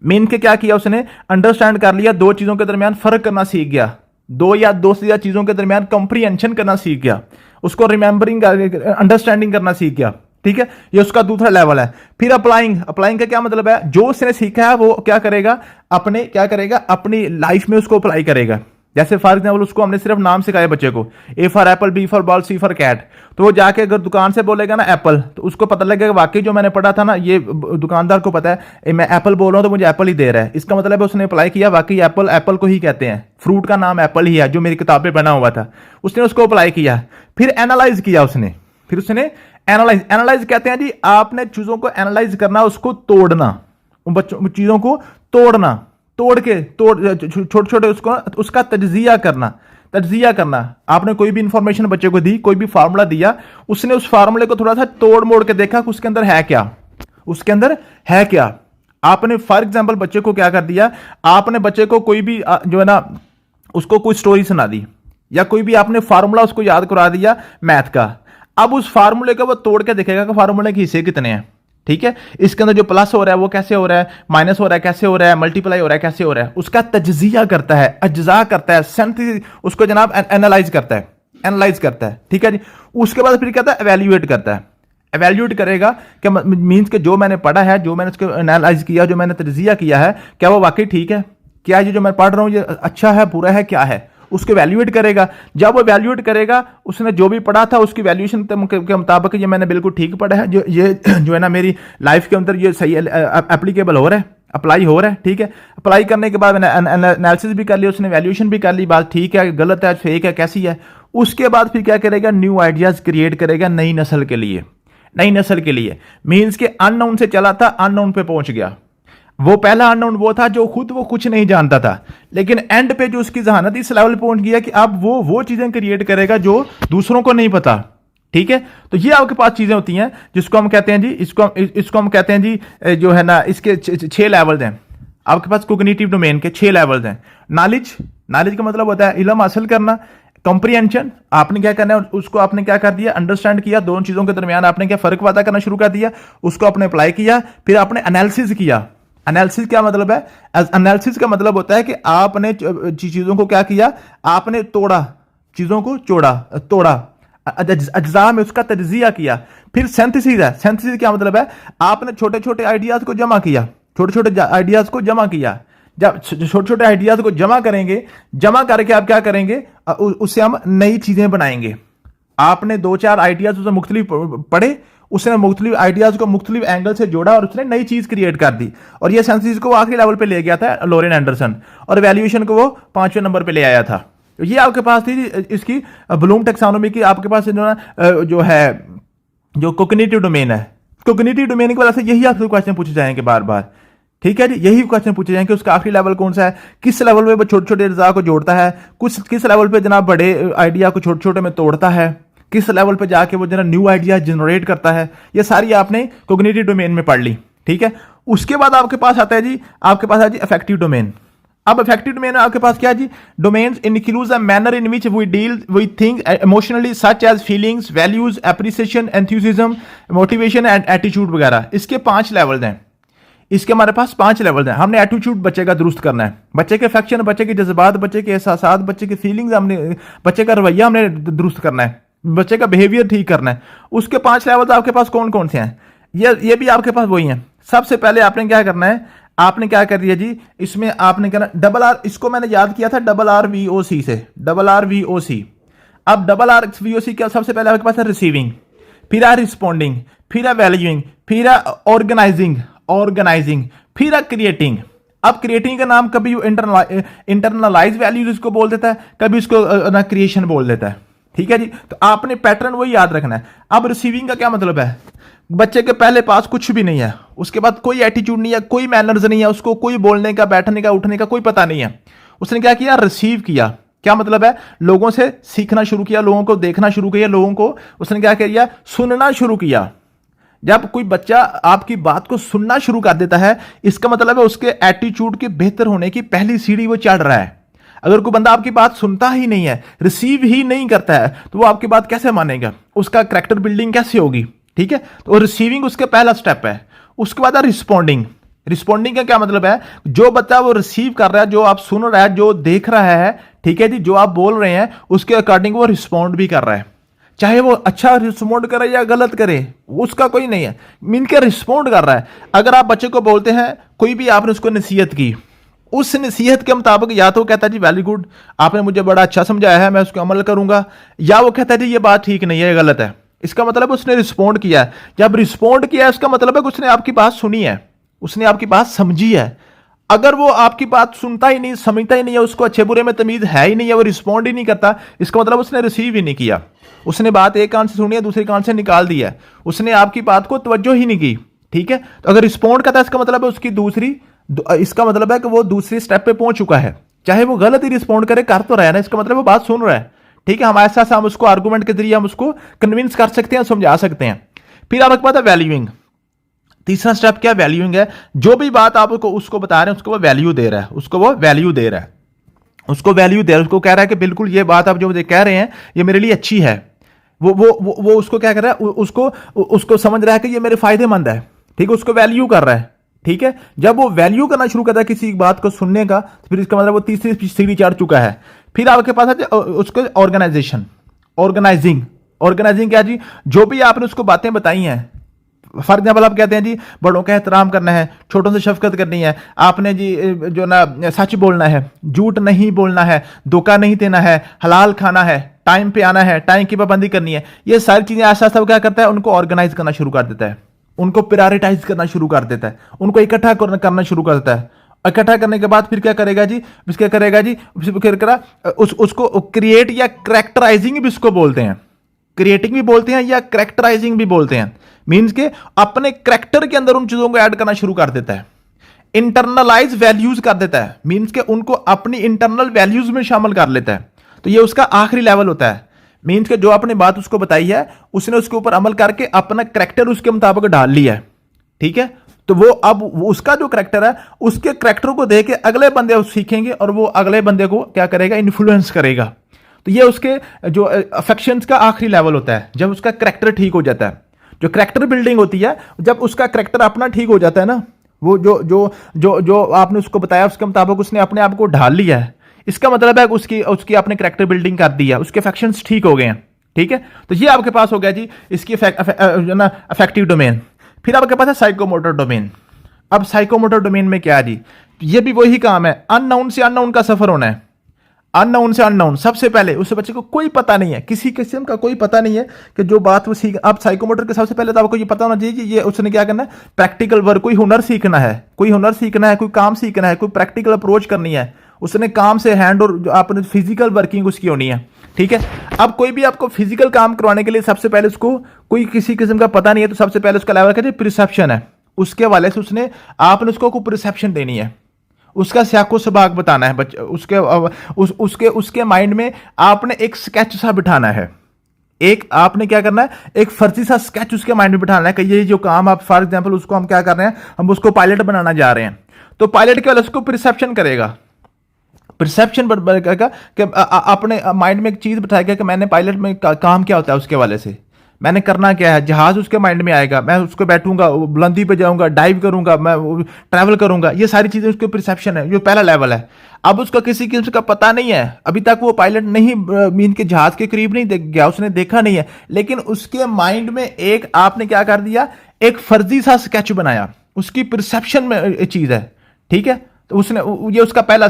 मीन के क्या किया, उसने अंडरस्टैंड कर लिया, दो चीजों के दरमियान फर्क करना सीख गया, दो या दो से ज्यादा चीजों के दरमियान कॉम्प्रिहेंशन करना सीख गया, उसको रिमेंबरिंग अंडरस्टैंडिंग करना सीख गया। ठीक है, ये उसका दूसरा लेवल है। फिर अप्लाइंग का क्या मतलब है, जो उसने सीखा है वो क्या करेगा, अपनी लाइफ में उसको अप्लाई करेगा। जैसे फॉर एग्जाम्पल उसको हमने सिर्फ नाम सिखाया बच्चे को, A for apple, B for ball, C for cat, तो वो जाके अगर दुकान से बोलेगा ना एप्पल, तो उसको पता लगेगा वाकई जो मैंने पढ़ा था ना, ये दुकानदार को पता है मैं एप्पल बोल रहा हूं तो मुझे एप्पल ही दे रहा है, इसका मतलब है उसने अप्लाई किया, वाकई एप्पल एप्पल को ही कहते हैं, फ्रूट का नाम एप्पल ही है जो मेरी किताब में बना हुआ था, उसने उसको अप्लाई किया, फिर एनालाइज किया उसने, फिर उसने एनालाइज कहते हैं जी आपने चीजों को एनालाइज करना, उसको तोड़ना, उन बच्चों चीजों को तोड़ना, छोटे छोटे उसका तज्जिया करना। आपने कोई भी इंफॉर्मेशन बच्चे को दी, कोई भी फार्मूला दिया, उसने उस फार्मूले को थोड़ा सा तोड़ मोड़ के देखा कि उसके अंदर है क्या। आपने फॉर एग्जांपल बच्चे को क्या कर दिया, आपने बच्चे को कोई भी जो है ना उसको कोई स्टोरी सुना दी, या कोई भी आपने फार्मूला उसको याद करा दिया मैथ का। अब उस फार्मूले को वो तोड़ के देखेगा कि फार्मूले के हिस्से कितने हैं, ठीक है, इसके अंदर जो प्लस हो रहा है वो कैसे हो रहा है, माइनस हो रहा है कैसे हो रहा है, मल्टीप्लाई हो रहा है कैसे हो रहा है, उसका तज्जिया करता है, अज्जा करता है, सेंथ उसको जनाब एनालाइज करता है, ठीक है जी। उसके बाद फिर कहता है एवेल्युएट करता है, एवेल्युएट करेगा कि मींस के जो मैंने पढ़ा है, जो मैंने उसको एनालाइज किया, जो मैंने तज्जिया किया है, क्या वो वाकई ठीक है, क्या ये जो मैं पढ़ रहा हूं ये अच्छा है, बुरा है, क्या है, उसको वैल्यूएट करेगा। जब वो वैल्यूएट करेगा, उसने जो भी पढ़ा था उसकी वैल्यूएशन के मुताबिक ये मैंने बिल्कुल ठीक पढ़ा है, ये जो है ना मेरी लाइफ के अंदर ये सही एप्लीकेबल हो रहा है, अप्लाई हो रहा है, ठीक है। अप्लाई करने के बाद मैंने एनालिसिस भी कर लिया, उसने वैल्यूएशन भी कर ली, बात ठीक है, गलत है, फेक है, कैसी है। उसके बाद फिर क्या करेगा, न्यू आइडियाज क्रिएट करेगा नई नस्ल के लिए। मीन्स के अननोन से चला था, अननोन पे पहुंच गया। वो पहला अननोन वो था जो खुद वो कुछ नहीं जानता था, लेकिन एंड पे जो उसकी जहानत इस लेवल पहुंच गया कि अब वो चीजें क्रिएट करेगा जो दूसरों को नहीं पता, ठीक है। तो ये आपके पास चीजें होती हैं जिसको हम कहते हैं जी, इसको हम कहते हैं जी जो है ना, इसके 6 लेवल्स हैं आपके पास, कोग्निटिव डोमेन के 6 लेवल्स हैं। नॉलेज का मतलब होता है इल्म हासिल करना। कॉम्प्रिहेंशन, आपने क्या करना है, उसको आपने क्या कर दिया, अंडरस्टैंड किया, दोनों चीजों के दरमियान आपने क्या फर्क पता करना शुरू कर दिया, उसको आपने अप्लाई किया, फिर आपने एनालिसिस किया। एनालिसिस क्या मतलब है, एनालिसिस का मतलब होता है कि आपने चीजों को क्या किया, आपने तोड़ा, चीजों को तोड़ा, अज्जा में उसका तज्जिया किया। फिर सिंथेसिस है, सिंथेसिस क्या मतलब है, आपने छोटे छोटे आइडियाज को जमा किया, जब छोटे छोटे आइडियाज को जमा करेंगे, जमा करके आप क्या करेंगे, उससे हम नई चीजें बनाएंगे। आपने 2-4 आइडियाज उसमें मुख्तलिफ पढ़े, उसने मुख्तलिफ आइडियाज को मुख्तलिफ एंगल से जोड़ा और उसने नई चीज क्रिएट कर दी, और ये सिंथेसिस को आखिरी लेवल पे ले गया था लॉरेन एंडरसन, और वैल्यूएशन को वो 5वें नंबर पे ले आया था। तो ये आपके पास थी इसकी ब्लूम टैक्सोनॉमी की, आपके पास जो है जो कोग्निटिव डोमेन है। कोग्निटिव डोमेन की वजह से यही आपसे क्वेश्चन पूछे जाएंगे बार बार, ठीक है जी, यही क्वेश्चन पूछे जाएंगे उसका आखिरी लेवल कौन सा है, किस लेवल पे वो छोटे छोटे अज्जा को जोड़ता है, किस लेवल पे जनाब बड़े आइडिया को छोटे छोटे में तोड़ता है, किस लेवल पे जाके वो जरा न्यू आइडिया जनरेट करता है। ये सारी आपने कोग्निटिव डोमेन में पढ़ ली, ठीक है। उसके बाद आपके पास आता है जी, आपके पास है जी अफेक्टिव डोमेन। अब अफेक्टिव डोमेन आपके पास क्या है जी, domains includes a manner in which we deal with things emotionally such as feelings, values, appreciation, enthusiasm, motivation and attitude वगैरह। इसके 5 लेवल्स हैं, इसके हमारे पास 5 लेवल हैं। हमने एटीट्यूड बच्चे का दुरुस्त करना है, बच्चे के अफेक्शन, बच्चे के जज्बात, बच्चे के एहसास, बच्चे की फीलिंग्स, हमने बच्चे का रवैया हमने दुरुस्त करना है, बच्चे का बिहेवियर ठीक करना है। उसके 5 लेवल आपके पास कौन कौन से हैं, ये भी आपके पास वही हैं। सबसे पहले आपने क्या करना है, आपने क्या कर दिया जी, इसमें आपने कहना RR, इसको मैंने याद किया था RRVOC से, RRVOC। अब RRVOC क्या, सबसे पहले आपके पास है रिसीविंग, फिर है रिस्पॉन्डिंग, फिर है वैल्यूइंग, फिर है ऑर्गेनाइजिंग, फिर है क्रिएटिंग। अब क्रिएटिंग का नाम कभी इंटरनलाइज वैल्यूज इसको बोल देता है, कभी इसको क्रिएशन बोल देता है, ठीक है जी। तो आपने पैटर्न वही याद रखना है। अब रिसीविंग का क्या मतलब है, बच्चे के पहले पास कुछ भी नहीं है, उसके बाद कोई एटीट्यूड नहीं है, कोई मैनर्स नहीं है, उसको कोई बोलने का, बैठने का, उठने का कोई पता नहीं है। उसने क्या किया, रिसीव किया। क्या मतलब है, लोगों से सीखना शुरू किया, लोगों को देखना शुरू किया, लोगों को उसने क्या किया, सुनना शुरू किया। जब कोई बच्चा आपकी बात को सुनना शुरू कर देता है, इसका मतलब है उसके एटीट्यूड के बेहतर होने की पहली सीढ़ी वो चढ़ रहा है। अगर कोई बंदा आपकी बात सुनता ही नहीं है, रिसीव ही नहीं करता है, तो वो आपकी बात कैसे मानेगा, उसका कैरेक्टर बिल्डिंग कैसे होगी, ठीक है। तो रिसीविंग उसका पहला स्टेप है। उसके बाद है रिस्पॉन्डिंग। रिस्पॉन्डिंग का क्या मतलब है, जो बच्चा वो रिसीव कर रहा है, जो आप सुन रहा है, जो देख रहा है, ठीक है जी, जो आप बोल रहे हैं उसके अकॉर्डिंग वो रिस्पॉन्ड भी कर रहा है, चाहे वो अच्छा रिस्पॉन्ड करे या गलत करे, उसका कोई नहीं है, मीन के रिस्पॉन्ड कर रहा है। अगर आप बच्चे को बोलते हैं, कोई भी आपने उसको नसीहत की, उस नसीहत के मुताबिक या तो कहता है जी वेरी गुड, आपने मुझे बड़ा अच्छा समझाया है, मैं उसको अमल करूंगा, या वो कहता है जी ये बात ठीक नहीं है, ये गलत है। इसका मतलब उसने रिस्पॉन्ड किया है। जब रिस्पॉन्ड किया है इसका मतलब है कि उसने आपकी बात सुनी है, उसने आपकी बात समझी है। अगर वो आपकी बात सुनता ही नहीं, समझता ही नहीं है, उसको अच्छे बुरे में तमीज है ही नहीं है, वो रिस्पॉन्ड ही नहीं करता, इसका मतलब उसने रिसीव ही नहीं किया। उसने बात एक कान से सुनी है, दूसरे कान से निकाल दी है, उसने आपकी बात को तवज्जो ही नहीं की। ठीक है, तो अगर रिस्पॉन्ड करता है इसका मतलब है उसकी दूसरी, इसका मतलब है कि वो दूसरी स्टेप पे पहुंच चुका है। चाहे वो गलत ही रिस्पॉन्ड करे, कर तो रहा है ना, इसका मतलब वो बात सुन रहा है। ठीक है, हमारे साथ हम उसको आर्गूमेंट के जरिए हम उसको कन्विंस कर सकते हैं, समझा सकते हैं। फिर आपके पास है वैल्यूइंग। तीसरा स्टेप क्या वैल्यूइंग है। जो भी बात आप उसको बता रहे हैं उसको वो वैल्यू दे रहा है, उसको वो वैल्यू दे रहा है, उसको वैल्यू दे रहा है, उसको कह रहा है कि बिल्कुल ये बात आप जो मुझे कह रहे हैं ये मेरे लिए अच्छी है। वो उसको क्या कर रहा है, उसको समझ रहा है कि ये मेरे फायदेमंद है। ठीक है, उसको वैल्यू कर रहा है। ठीक है, जब वो वैल्यू करना शुरू करता है किसी बात को सुनने का, तो फिर इसका मतलब वो तीसरी सीढ़ी चढ़ चुका है। फिर आपके पास है उसको ऑर्गेनाइजेशन, ऑर्गेनाइजिंग क्या जी, जो भी आपने उसको बातें बताई हैं, फॉर एग्जाम्पल आप कहते हैं जी बड़ों का एहतराम करना है, छोटों से शफकत करनी है, आपने जी जो ना सच बोलना है, झूठ नहीं बोलना है, धोखा नहीं देना है, हलाल खाना है, टाइम पे आना है, टाइम की पाबंदी करनी है, ये सारी चीजें आस्ते आस्ते क्या करता है, उनको ऑर्गेनाइज करना शुरू कर देता है, उनको प्रायोरिटाइज करना शुरू कर देता है, उनको इकट्ठा करना शुरू कर देता है। इकट्ठा करने के बाद फिर क्या करेगा जी, क्या करेगा जी, फिर करा उसको क्रिएट या करेक्टराइजिंग भी इसको बोलते हैं, क्रिएटिंग भी बोलते हैं या करेक्टराइजिंग भी बोलते हैं। मींस के अपने करेक्टर के अंदर उन चीजों को ऐड करना शुरू कर देता है, इंटरनलाइज वैल्यूज कर देता है, मींस के उनको अपनी इंटरनल वैल्यूज में शामिल कर लेता है। तो ये उसका आखिरी लेवल होता है। मींस के जो आपने बात उसको बताई है, उसने उसके ऊपर अमल करके अपना करेक्टर उसके मुताबिक डाल लिया है। ठीक है, तो वो अब उसका जो करेक्टर है, उसके करेक्टर को देख के अगले बंदे सीखेंगे और वो अगले बंदे को क्या करेगा, इन्फ्लुएंस करेगा। तो ये उसके जो अफेक्शंस का आखिरी लेवल होता है, जब उसका करेक्टर ठीक हो जाता है। जो करेक्टर बिल्डिंग होती है, जब उसका करेक्टर अपना ठीक हो जाता है ना, वो जो जो जो जो आपने उसको बताया उसके मुताबिक उसने अपने आप को ढाल लिया है, इसका मतलब है उसकी आपने करेक्टर बिल्डिंग कर दी है, उसके अफेक्शंस ठीक हो गए हैं। ठीक है, तो ये आपके पास हो गया जी इसकी अफेक्टिव डोमेन। फिर आपके पास है साइकोमोटर डोमेन। अब साइकोमोटर डोमेन में क्या है जी, ये भी वही काम है, अननाउन से अननाउन का सफर होना है। अननाउन से अननाउन, सबसे पहले उस बच्चे को कोई पता नहीं है, किसी किस्म का कोई पता नहीं है कि जो बात वो सीख, आप साइकोमोटर के सबसे पहले तो आपको ये पता होना चाहिए कि ये उसने क्या करना है, प्रैक्टिकल वर्क, कोई हुनर सीखना है, कोई काम सीखना है, कोई प्रैक्टिकल अप्रोच करनी है, उसने काम से हैंड और आपने फिजिकल वर्किंग उसकी होनी है। ठीक है, अब कोई भी आपको फिजिकल काम करवाने के लिए सबसे पहले उसको कोई किसी किस्म का पता नहीं है, तो सबसे पहले उसका लेवल क्या है, प्रिसेप्शन है। उसके वाले से आपने उसको कोई प्रिसेप्शन देनी है, उसका स्याको सबाग बताना है बच्चे, उसके माइंड में आपने एक स्केच सा बिठाना है, एक आपने क्या करना है, एक फर्जी सा स्केच उसके माइंड में बिठाना है कि ये जो काम आप फॉर एग्जांपल उसको हम क्या कर रहे हैं, हम उसको पायलट बनाना जा रहे हैं। तो पायलट के वाले उसको प्रिसेप्शन करेगा, परसेप्शन बढ़ेगा कि अपने माइंड में एक चीज बिठाएगा कि मैंने पायलट में काम क्या होता है, उसके वाले से मैंने करना क्या है, जहाज उसके माइंड में आएगा, मैं उसको बैठूंगा, बुलंदी पे जाऊंगा, डाइव करूंगा, मैं ट्रैवल करूंगा, ये सारी चीजें उसके परसेप्शन है, जो पहला लेवल है। अब उसका किसी किस्म का पता नहीं है, अभी तक वो पायलट नहीं, मीन के जहाज के करीब नहीं गया, उसने देखा नहीं है, लेकिन उसके माइंड में एक आपने क्या कर दिया, एक फर्जी सा स्केच बनाया, उसकी परसेप्शन में चीज है। ठीक है, तो उसने ये उसका पहला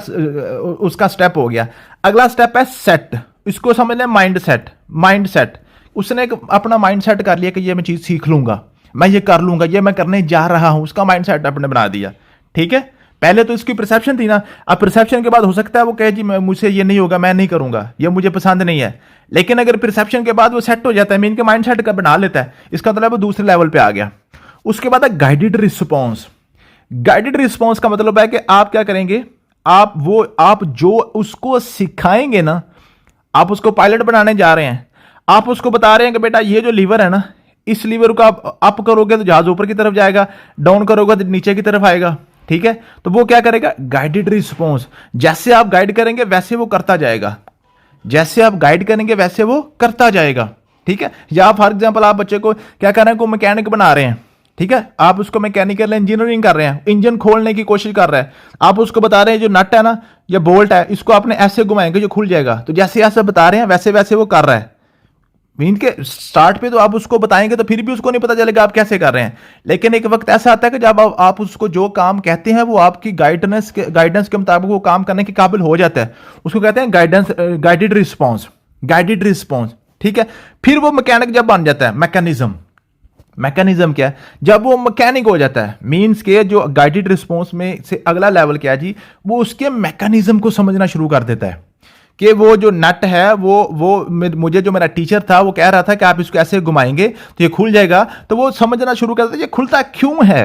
उसका स्टेप हो गया। अगला स्टेप है सेट, इसको समझना माइंड सेट। उसने एक अपना माइंड सेट कर लिया कि ये मैं चीज सीख लूंगा, मैं ये कर लूंगा, ये मैं करने जा रहा हूं, उसका माइंड सेट अपने बना दिया। ठीक है, पहले तो इसकी परसेप्शन थी ना, अब परसेप्शन के बाद हो सकता है वो कहे जी मुझसे ये नहीं होगा, मैं नहीं करूंगा, ये मुझे पसंद नहीं है। लेकिन अगर परसेप्शन के बाद वो सेट हो जाता है, मीन के माइंड सेट का बना लेता है, इसका मतलब वो दूसरे लेवल पे आ गया। उसके बाद है गाइडेड रिस्पॉन्स। गाइडेड रिस्पॉन्स का मतलब है कि आप क्या करेंगे, आप जो उसको सिखाएंगे ना, आप उसको पायलट बनाने जा रहे हैं, आप उसको बता रहे हैं कि बेटा ये जो लीवर है ना, इस लीवर को आप अप करोगे तो जहाज ऊपर की तरफ जाएगा, डाउन करोगे तो नीचे की तरफ आएगा। ठीक है, तो वो क्या करेगा, गाइडेड रिस्पॉन्स, जैसे आप गाइड करेंगे वैसे वो करता जाएगा, जैसे आप गाइड करेंगे वैसे वो करता जाएगा। ठीक है, या फॉर एग्जाम्पल आप बच्चे को क्या कर रहे हैं, को मैकेनिक बना रहे हैं, ठीक है, आप उसको मैकेनिकल इंजीनियरिंग कर रहे हैं, इंजन खोलने की कोशिश कर रहे हैं, आप उसको बता रहे हैं जो नट है ना या बोल्ट है, इसको आपने ऐसे घुमाएंगे जो खुल जाएगा, तो जैसे ऐसे बता रहे हैं वैसे वैसे वो कर रहा है। मीन के स्टार्ट पे तो आप उसको बताएंगे तो फिर भी उसको नहीं पता चलेगा आप कैसे कर रहे हैं। लेकिन एक वक्त ऐसा आता है कि जब आप उसको जो काम कहते हैं वो आपकी गाइडेंस के मुताबिक वो काम करने के काबिल हो जाता है, उसको कहते हैं गाइडेड रिस्पॉन्स। ठीक है, फिर वो मैकेनिक जब बन जाता है, मैकेनिज्म क्या है, जब वो मैकेनिक हो जाता है, मींस के जो गाइडेड रिस्पॉन्स में से अगला लेवल क्या है जी, वो उसके मैकेनिज्म को समझना शुरू कर देता है कि वो जो नट है वो मुझे जो मेरा टीचर था वो कह रहा था कि आप इसको ऐसे घुमाएंगे तो ये खुल जाएगा, तो वो समझना शुरू करता है ये खुलता क्यों है।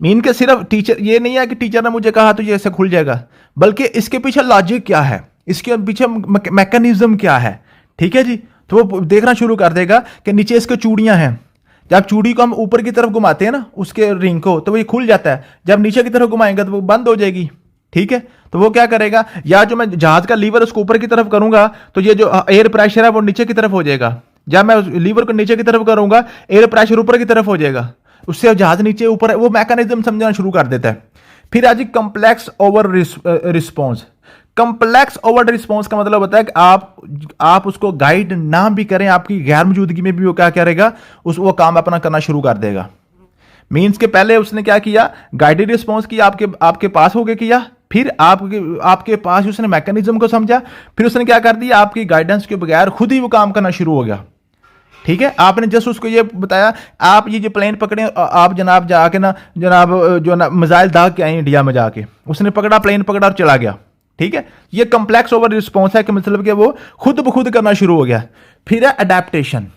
मीन के सिर्फ टीचर ये नहीं है कि टीचर ने मुझे कहा तो ये ऐसे खुल जाएगा, बल्कि इसके पीछे लॉजिक क्या है, इसके पीछे मैकेनिज्म क्या है। ठीक है जी, तो वो देखना शुरू कर देगा कि नीचे इसके चूड़ियां हैं, जब चूड़ी को हम ऊपर की तरफ घुमाते हैं ना उसके रिंग को, तो वो ये खुल जाता है, जब नीचे की तरफ घुमाएंगे तो वो बंद हो जाएगी। ठीक है, तो वो क्या करेगा, या जो मैं जहाज का लीवर उसको ऊपर की तरफ करूंगा तो ये जो एयर प्रेशर है वो नीचे की तरफ हो जाएगा, जब मैं लीवर को नीचे की तरफ करूंगा एयर प्रेशर ऊपर की तरफ हो जाएगा, उससे जहाज नीचे ऊपर, वो मैकेनिज्म समझना शुरू कर देता है। फिर आज complex over response. Complex over response का मतलब होता है कि आप उसको गाइड ना भी करें, आपकी गैर मौजूदगी में भी वो क्या करेगा, वो काम अपना करना शुरू कर देगा। मीन्स के पहले उसने क्या किया, गाइडेड रिस्पॉन्स किया, आपके पास होके किया, फिर आपके पास उसने मैकेनिज्म को समझा, फिर उसने क्या कर दिया, आपकी गाइडेंस के बगैर खुद ही वो काम करना शुरू हो गया। ठीक है, आपने जस्ट उसको ये बताया, आप ये जो प्लेन पकड़े, आप जनाब जाके ना जनाब जो ना मिसाइल दाग के आए इंडिया में जाके, उसने पकड़ा, प्लेन पकड़ा और चला गया। ठीक है, ये कॉम्प्लेक्स ओवर रिस्पॉन्स है कि मतलब कि वो खुद ब खुद करना शुरू हो गया। फिर है अडेप्टेशन।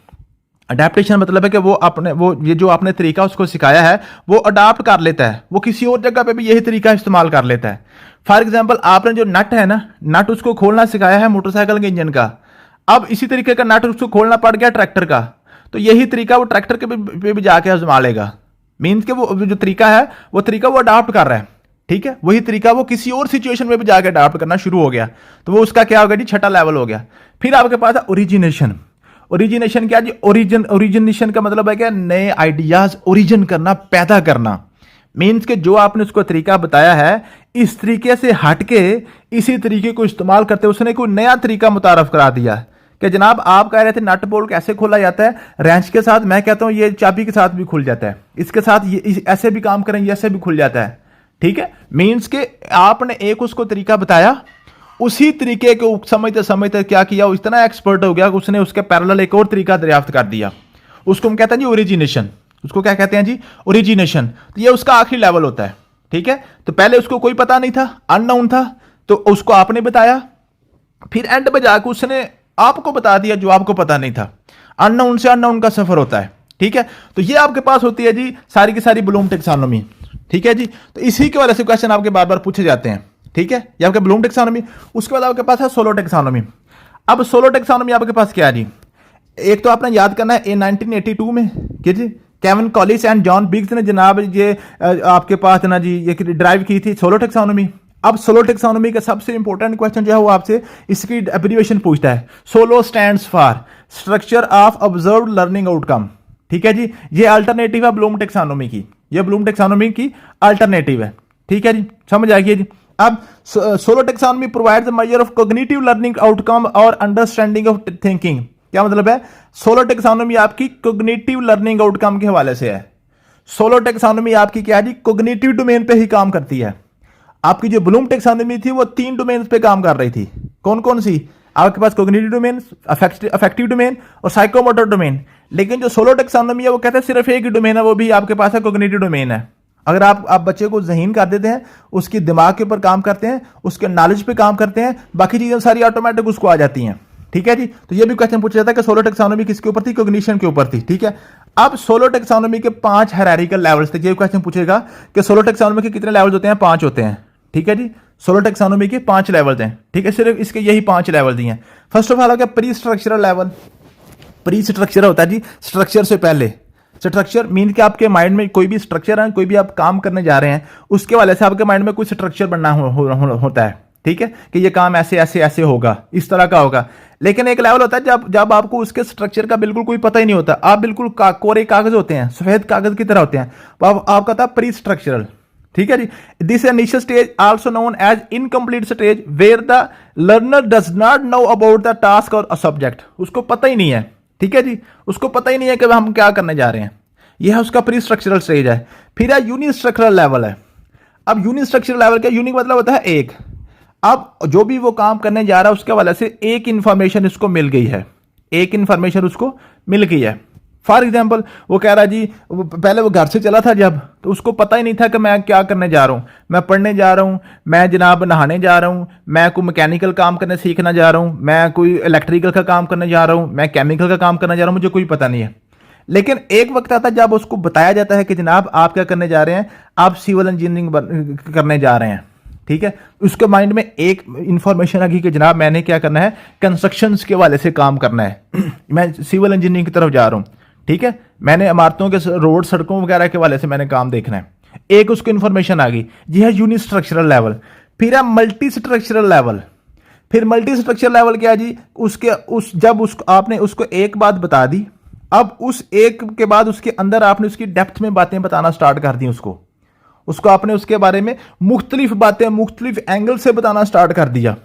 अडेप्टेशन मतलब है कि वो ये जो आपने तरीका उसको सिखाया है वो अडाप्ट कर लेता है, वो किसी और जगह पे भी यही तरीका इस्तेमाल कर लेता है। फॉर एग्जांपल आपने जो नट है ना, नट उसको खोलना सिखाया है मोटरसाइकिल के इंजन का, अब इसी तरीके का नट उसको खोलना पड़ गया ट्रैक्टर का, तो यही तरीका वो ट्रैक्टर के पे भी जाके आजमा लेगा। मीन्स के वो जो तरीका है वो तरीका वो अडाप्ट कर रहा है। ठीक है, वही तरीका वो किसी और सिचुएशन में भी जाके अडाप्ट करना शुरू हो गया, तो वो उसका क्या हो गया जी, छठा लेवल हो गया। फिर आपके पास है ओरिजिनेशन। ओरिजिनेशन क्या जी, ओरिजिनेशन का मतलब है क्या, नए आइडियाज ओरिजिन करना, पैदा करना। मीन्स के जो आपने उसको तरीका बताया है, इस तरीके से हटके इसी तरीके को इस्तेमाल करते उसने कोई नया तरीका मुतारफ करा दिया कि जनाब आप कह रहे थे नट बोल्ट कैसे खोला जाता है, रेंच के साथ, मैं कहता हूं ये चाबी के साथ भी खुल जाता है, इसके साथ ये ऐसे भी काम करें, ऐसे भी खुल जाता है। ठीक है, मीन्स के आपने एक उसको तरीका बताया, उसी तरीके को समझते समझते क्या किया, वो इतना एक्सपर्ट हो गया कि उसने उसके पैरेलल एक और तरीका दरियाफ्त कर दिया, उसको हम कहते हैं जी ओरिजिनेशन। उसको क्या कहते हैं जी, ओरिजिनेशन। तो ये उसका आखिरी लेवल होता है। ठीक है, तो पहले उसको कोई पता नहीं था, अननोन था, तो उसको आपने बताया, फिर एंड पे जाकर उसने आपको बता दिया जो आपको पता नहीं था। अननोन से अननोन का सफर होता है। ठीक है, तो ये आपके पास होती है जी सारी की सारी ब्लूम टेक्सोनोमी। ठीक है जी, तो इसी की वजह से क्वेश्चन आपके बार बार पूछे जाते हैं। ठीक है, ये आपके ब्लूम टेक्सोनोमी। उसके बाद आपके पास है सोलो टेक्सोनोमी। अब सोलो टेक्सोनोमी आपके पास क्या है जी, एक तो आपने याद करना है 1982 में कि जी केविन कॉलिस एंड जॉन बिग्स ने जनाब ये आपके पास ना जी ये ड्राइव की थी सोलो टेक्सोनोमी। अब सोलो टेक्सोनोमी का सबसे इंपॉर्टेंट क्वेश्चन जो है वो आपसे इसकी एब्रिविएशन पूछता है। Solo stands for structure of observed learning outcome. ठीक है जी, ये अल्टरनेटिव है ब्लूम टेक्सोनोमी की, ये ब्लूम टेक्सोनोमी की अल्टरनेटिव है। ठीक है जी, समझ आएगी जी। अब solo taxonomy provides a measure of cognitive learning outcome और अंडरस्टैंडिंग ऑफ थिंकिंग। क्या मतलब है, सोलो टेक्सोनोमी आपकी कॉग्निटिव लर्निंग आउटकम के हवाले से है। सोलो टेक्सोनोमी आपकी क्या है जी, कॉग्निटिव डोमेन पे ही काम करती है। आपकी जो ब्लूम टेक्सोनोमी थी वो 3 डोमेन पे काम कर रही थी। कौन कौन सी, आपके पास कॉग्निटिव डोमेन, अफेक्टिव डोमेन और साइकोमोटर डोमेन। लेकिन जो सोलो टेक्सोनोमी है वो कहते हैं सिर्फ एक ही डोमेन है, वो भी आपके पास है कॉग्निटिव डोमेन है। अगर आप बच्चे को ज़हीन कर देते हैं, उसकी दिमाग के ऊपर काम करते हैं, उसके नॉलेज पे काम करते हैं, बाकी चीज़ें सारी ऑटोमेटिक उसको आ जाती हैं। ठीक है जी, तो ये भी क्वेश्चन पूछा जाता है कि सोलो टेक्सोनोमी किसके ऊपर थी, कॉग्निशन के ऊपर थी। ठीक है, अब सोलो टेक्सोनोमी के 5 हायरार्किकल लेवल्स थे। ये क्वेश्चन पूछेगा कि सोलो टेक्सोनोमी के कितने लेवल्स होते हैं, 5 होते हैं। ठीक है जी, सोलो टेक्सोनोमी के 5 लेवल्स हैं। ठीक है, सिर्फ इसके यही 5 लेवल दिए हैं। फर्स्ट ऑफ ऑल हो गया pre structural level. Pre structure होता है जी स्ट्रक्चर से पहले। स्ट्रक्चर मीन कि आपके माइंड में कोई भी स्ट्रक्चर है, कोई भी आप काम करने जा रहे हैं, उसके वाले से आपके माइंड में कोई स्ट्रक्चर बनना होता है। ठीक है, कि ये काम ऐसे ऐसे ऐसे होगा, इस तरह का होगा। लेकिन एक लेवल होता है जब आपको उसके स्ट्रक्चर का बिल्कुल कोई पता ही नहीं होता, आप बिल्कुल कोरे कागज होते हैं, सफेद कागज की तरह होते हैं, तो आपका था प्री स्ट्रक्चरल। ठीक है जी, this initial stage also known as incomplete stage where the learner does not know about the task और सब्जेक्ट। उसको पता ही नहीं है, ठीक है जी, उसको पता ही नहीं है कि हम क्या करने जा रहे हैं। यह उसका प्री स्ट्रक्चरल स्टेज है। फिर है यूनि स्ट्रक्चरल लेवल है। अब यूनि स्ट्रक्चरल लेवल क्या, यूनिक मतलब होता है एक। अब जो भी वो काम करने जा रहा है उसके वाले से एक इंफॉर्मेशन इसको मिल गई है, एक इंफॉर्मेशन उसको मिल गई है। फॉर एग्जाम्पल वो कह रहा जी, पहले वो घर से चला था जब, तो उसको पता ही नहीं था कि मैं क्या करने जा रहा हूँ, मैं पढ़ने जा रहा हूँ, मैं जनाब नहाने जा रहा हूँ, मैं कोई मैकेनिकल काम करने सीखना जा रहा हूँ, मैं कोई इलेक्ट्रिकल का काम करने जा रहा हूँ, मैं केमिकल का काम करने जा रहा हूँ, मुझे कोई पता नहीं है। लेकिन एक वक्त आता है जब उसको बताया जाता है कि जनाब आप क्या करने जा रहे हैं, आप सिविल इंजीनियरिंग करने जा रहे हैं। ठीक है, उसके माइंड में एक इंफॉर्मेशन आ गई कि जनाब मैंने क्या करना है, कंस्ट्रक्शन के वाले से काम करना है मैं सिविल इंजीनियरिंग की तरफ जा रहा हूं। ठीक है, मैंने इमारतों के रोड सड़कों वगैरह के वाले से मैंने काम देखना है। एक उसको इंफॉर्मेशन आ गई जी है यूनि स्ट्रक्चरल लेवल। फिर है मल्टी स्ट्रक्चरल लेवल। फिर मल्टी स्ट्रक्चरल लेवल क्या जी, जब उसको आपने उसको एक बात बता दी, अब उस एक के बाद उसके अंदर आपने उसकी डेप्थ में बातें बताना स्टार्ट कर दी। उसको आपने उसके बारे में मुख्तलिफ बातें मुख्तलिफ एंगल से बताना स्टार्ट कर दिया।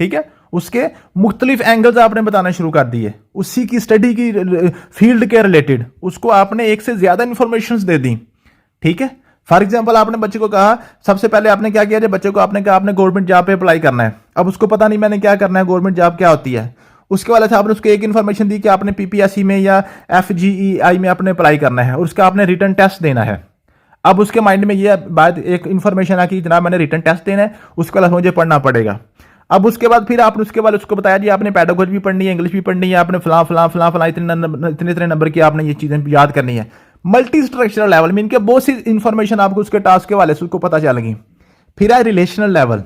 ठीक है, उसके मुख्तलिफ एंगल्स आपने बताना शुरू कर दिए, उसी की स्टडी की फील्ड के रिलेटेड उसको आपने एक से ज्यादा इंफॉर्मेशन दे दी। ठीक है, फॉर एग्जाम्पल आपने बच्चे को कहा, सबसे पहले आपने क्या किया, बच्चे को आपने कहा आपने गवर्नमेंट जॉब पे अप्लाई करना है। अब उसको पता नहीं मैंने क्या करना है, गवर्नमेंट जॉब क्या होती है। उसके वाले से आपने उसको एक इन्फॉर्मेशन दी कि आपने पीपीएससी में या FGEI में आपने अप्लाई करना है और उसका आपने रिटर्न टेस्ट देना है। अब उसके माइंड में ये बात एक इन्फॉर्मेशन आ कि जनाब मैंने रिटर्न टेस्ट देना है, उसके बाद मुझे पढ़ना पड़ेगा। अब उसके बाद फिर आपने उसके बाद उसको बताया जी आपने पेडागोजी भी पढ़नी है, इंग्लिश भी पढ़नी है, आपने फला फला फला फला इतने नंबर की आपने ये चीजें याद करनी है। मल्टी स्ट्रक्चरल लेवल में इनके बहुत सी इंफॉर्मेशन आपको उसके टास्क के वाले से उसको पता चल गई। फिर है रिलेशनल लेवल,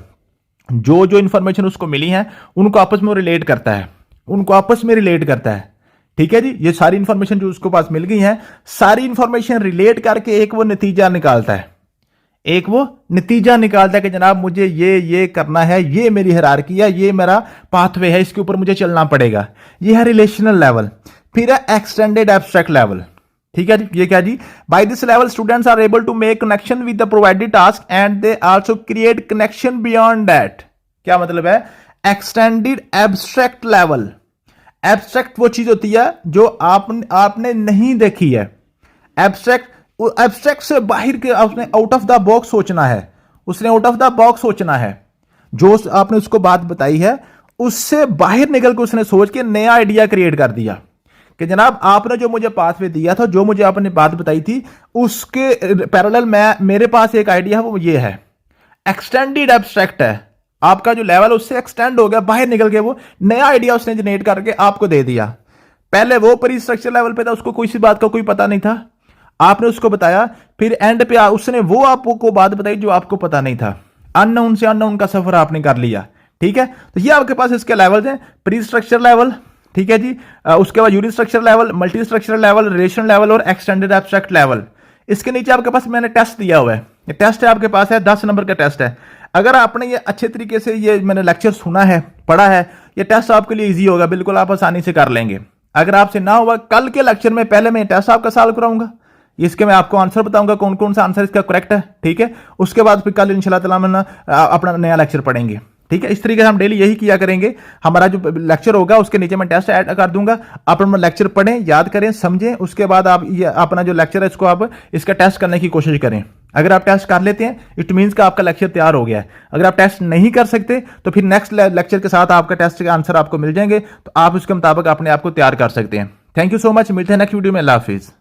जो जो इंफॉर्मेशन उसको मिली है उनको आपस में रिलेट करता है, उनको आपस में रिलेट करता है। ठीक है जी, ये सारी इंफॉर्मेशन जो उसको पास मिल गई है, सारी इंफॉर्मेशन रिलेट करके एक वो नतीजा निकालता है, एक वो नतीजा निकालता है कि जनाब मुझे ये करना है, ये मेरी हायरार्की है, ये मेरा पाथवे है, इसके ऊपर मुझे चलना पड़ेगा। ये है रिलेशनल लेवल। फिर है एक्सटेंडेड एब्स्ट्रैक्ट लेवल। ठीक है जी, ये क्या जी, by this level students are able to make connection with the provided task and they also create connection beyond that. क्या मतलब है, एक्सटेंडेड एब्स्ट्रैक्ट लेवल। एब्स्ट्रैक्ट वो चीज होती है जो आपने नहीं देखी है। एब्स्ट्रैक्ट से बाहर के उसने आउट ऑफ द बॉक्स सोचना है, उसने आउट ऑफ द बॉक्स सोचना है। जो आपने उसको बात बताई है उससे बाहर निकल के उसने सोच के नया आइडिया क्रिएट कर दिया कि जनाब आपने जो मुझे पाथवे दिया था, जो मुझे आपने बात बताई थी, उसके पैरेलल मेरे पास एक आइडिया है, वो ये है। एक्सटेंडेड एब्स्ट्रैक्ट है, आपका जो लेवल उससे एक्सटेंड हो गया, बाहर निकल के वो नया आइडिया उसने जनरेट करके आपको दे दिया। पहले वो प्री स्ट्रक्चर लेवल पे था, उसको कोई सी बात का कोई पता नहीं था, आपने उसको बताया, फिर एंड पे उसने वो आपको बात बताई जो आपको पता नहीं था। अननोन से अननोन का सफर आपने कर लिया। ठीक है, तो ये आपके पास इसके लेवल्स हैं, प्री स्ट्रक्चर लेवल, ठीक है जी, उसके बाद unit structure level, multi structure level, relation level और एक्सटेंडेड एब्स्ट्रैक्ट लेवल। इसके नीचे आपके पास मैंने टेस्ट दिया हुआ है, ये टेस्ट है आपके पास है, 10 नंबर का टेस्ट है। अगर आपने ये अच्छे तरीके से ये मैंने लेक्चर सुना है, पढ़ा है, ये टेस्ट आपके लिए इजी होगा, बिल्कुल आप आसानी से कर लेंगे। अगर आपसे ना हुआ, कल के लेक्चर में पहले मैं टेस्ट आपका सॉल्व कराऊंगा, इसके मैं आपको आंसर बताऊंगा कौन कौन सा आंसर इसका करेक्ट है। ठीक है, उसके बाद फिर कल इंशाल्लाह ताला अपना नया लेक्चर पढ़ेंगे। ठीक है, इस तरीके से हम डेली यही किया करेंगे। हमारा जो लेक्चर होगा उसके नीचे मैं टेस्ट ऐड कर दूंगा, आप अपना लेक्चर पढ़ें, याद करें, समझें, उसके बाद आप ये अपना जो लेक्चर है इसको आप इसका टेस्ट करने की कोशिश करें। अगर आप टेस्ट कर लेते हैं इट मीन्स का आपका लेक्चर तैयार हो गया है। अगर आप टेस्ट नहीं कर सकते तो फिर नेक्स्ट लेक्चर के साथ आपका टेस्ट के आंसर आपको मिल जाएंगे, तो आप उसके मुताबिक अपने आप को तैयार कर सकते हैं। थैंक यू सो मच, मिलते हैं नेक्स्ट वीडियो में। अल्लाह हाफिज।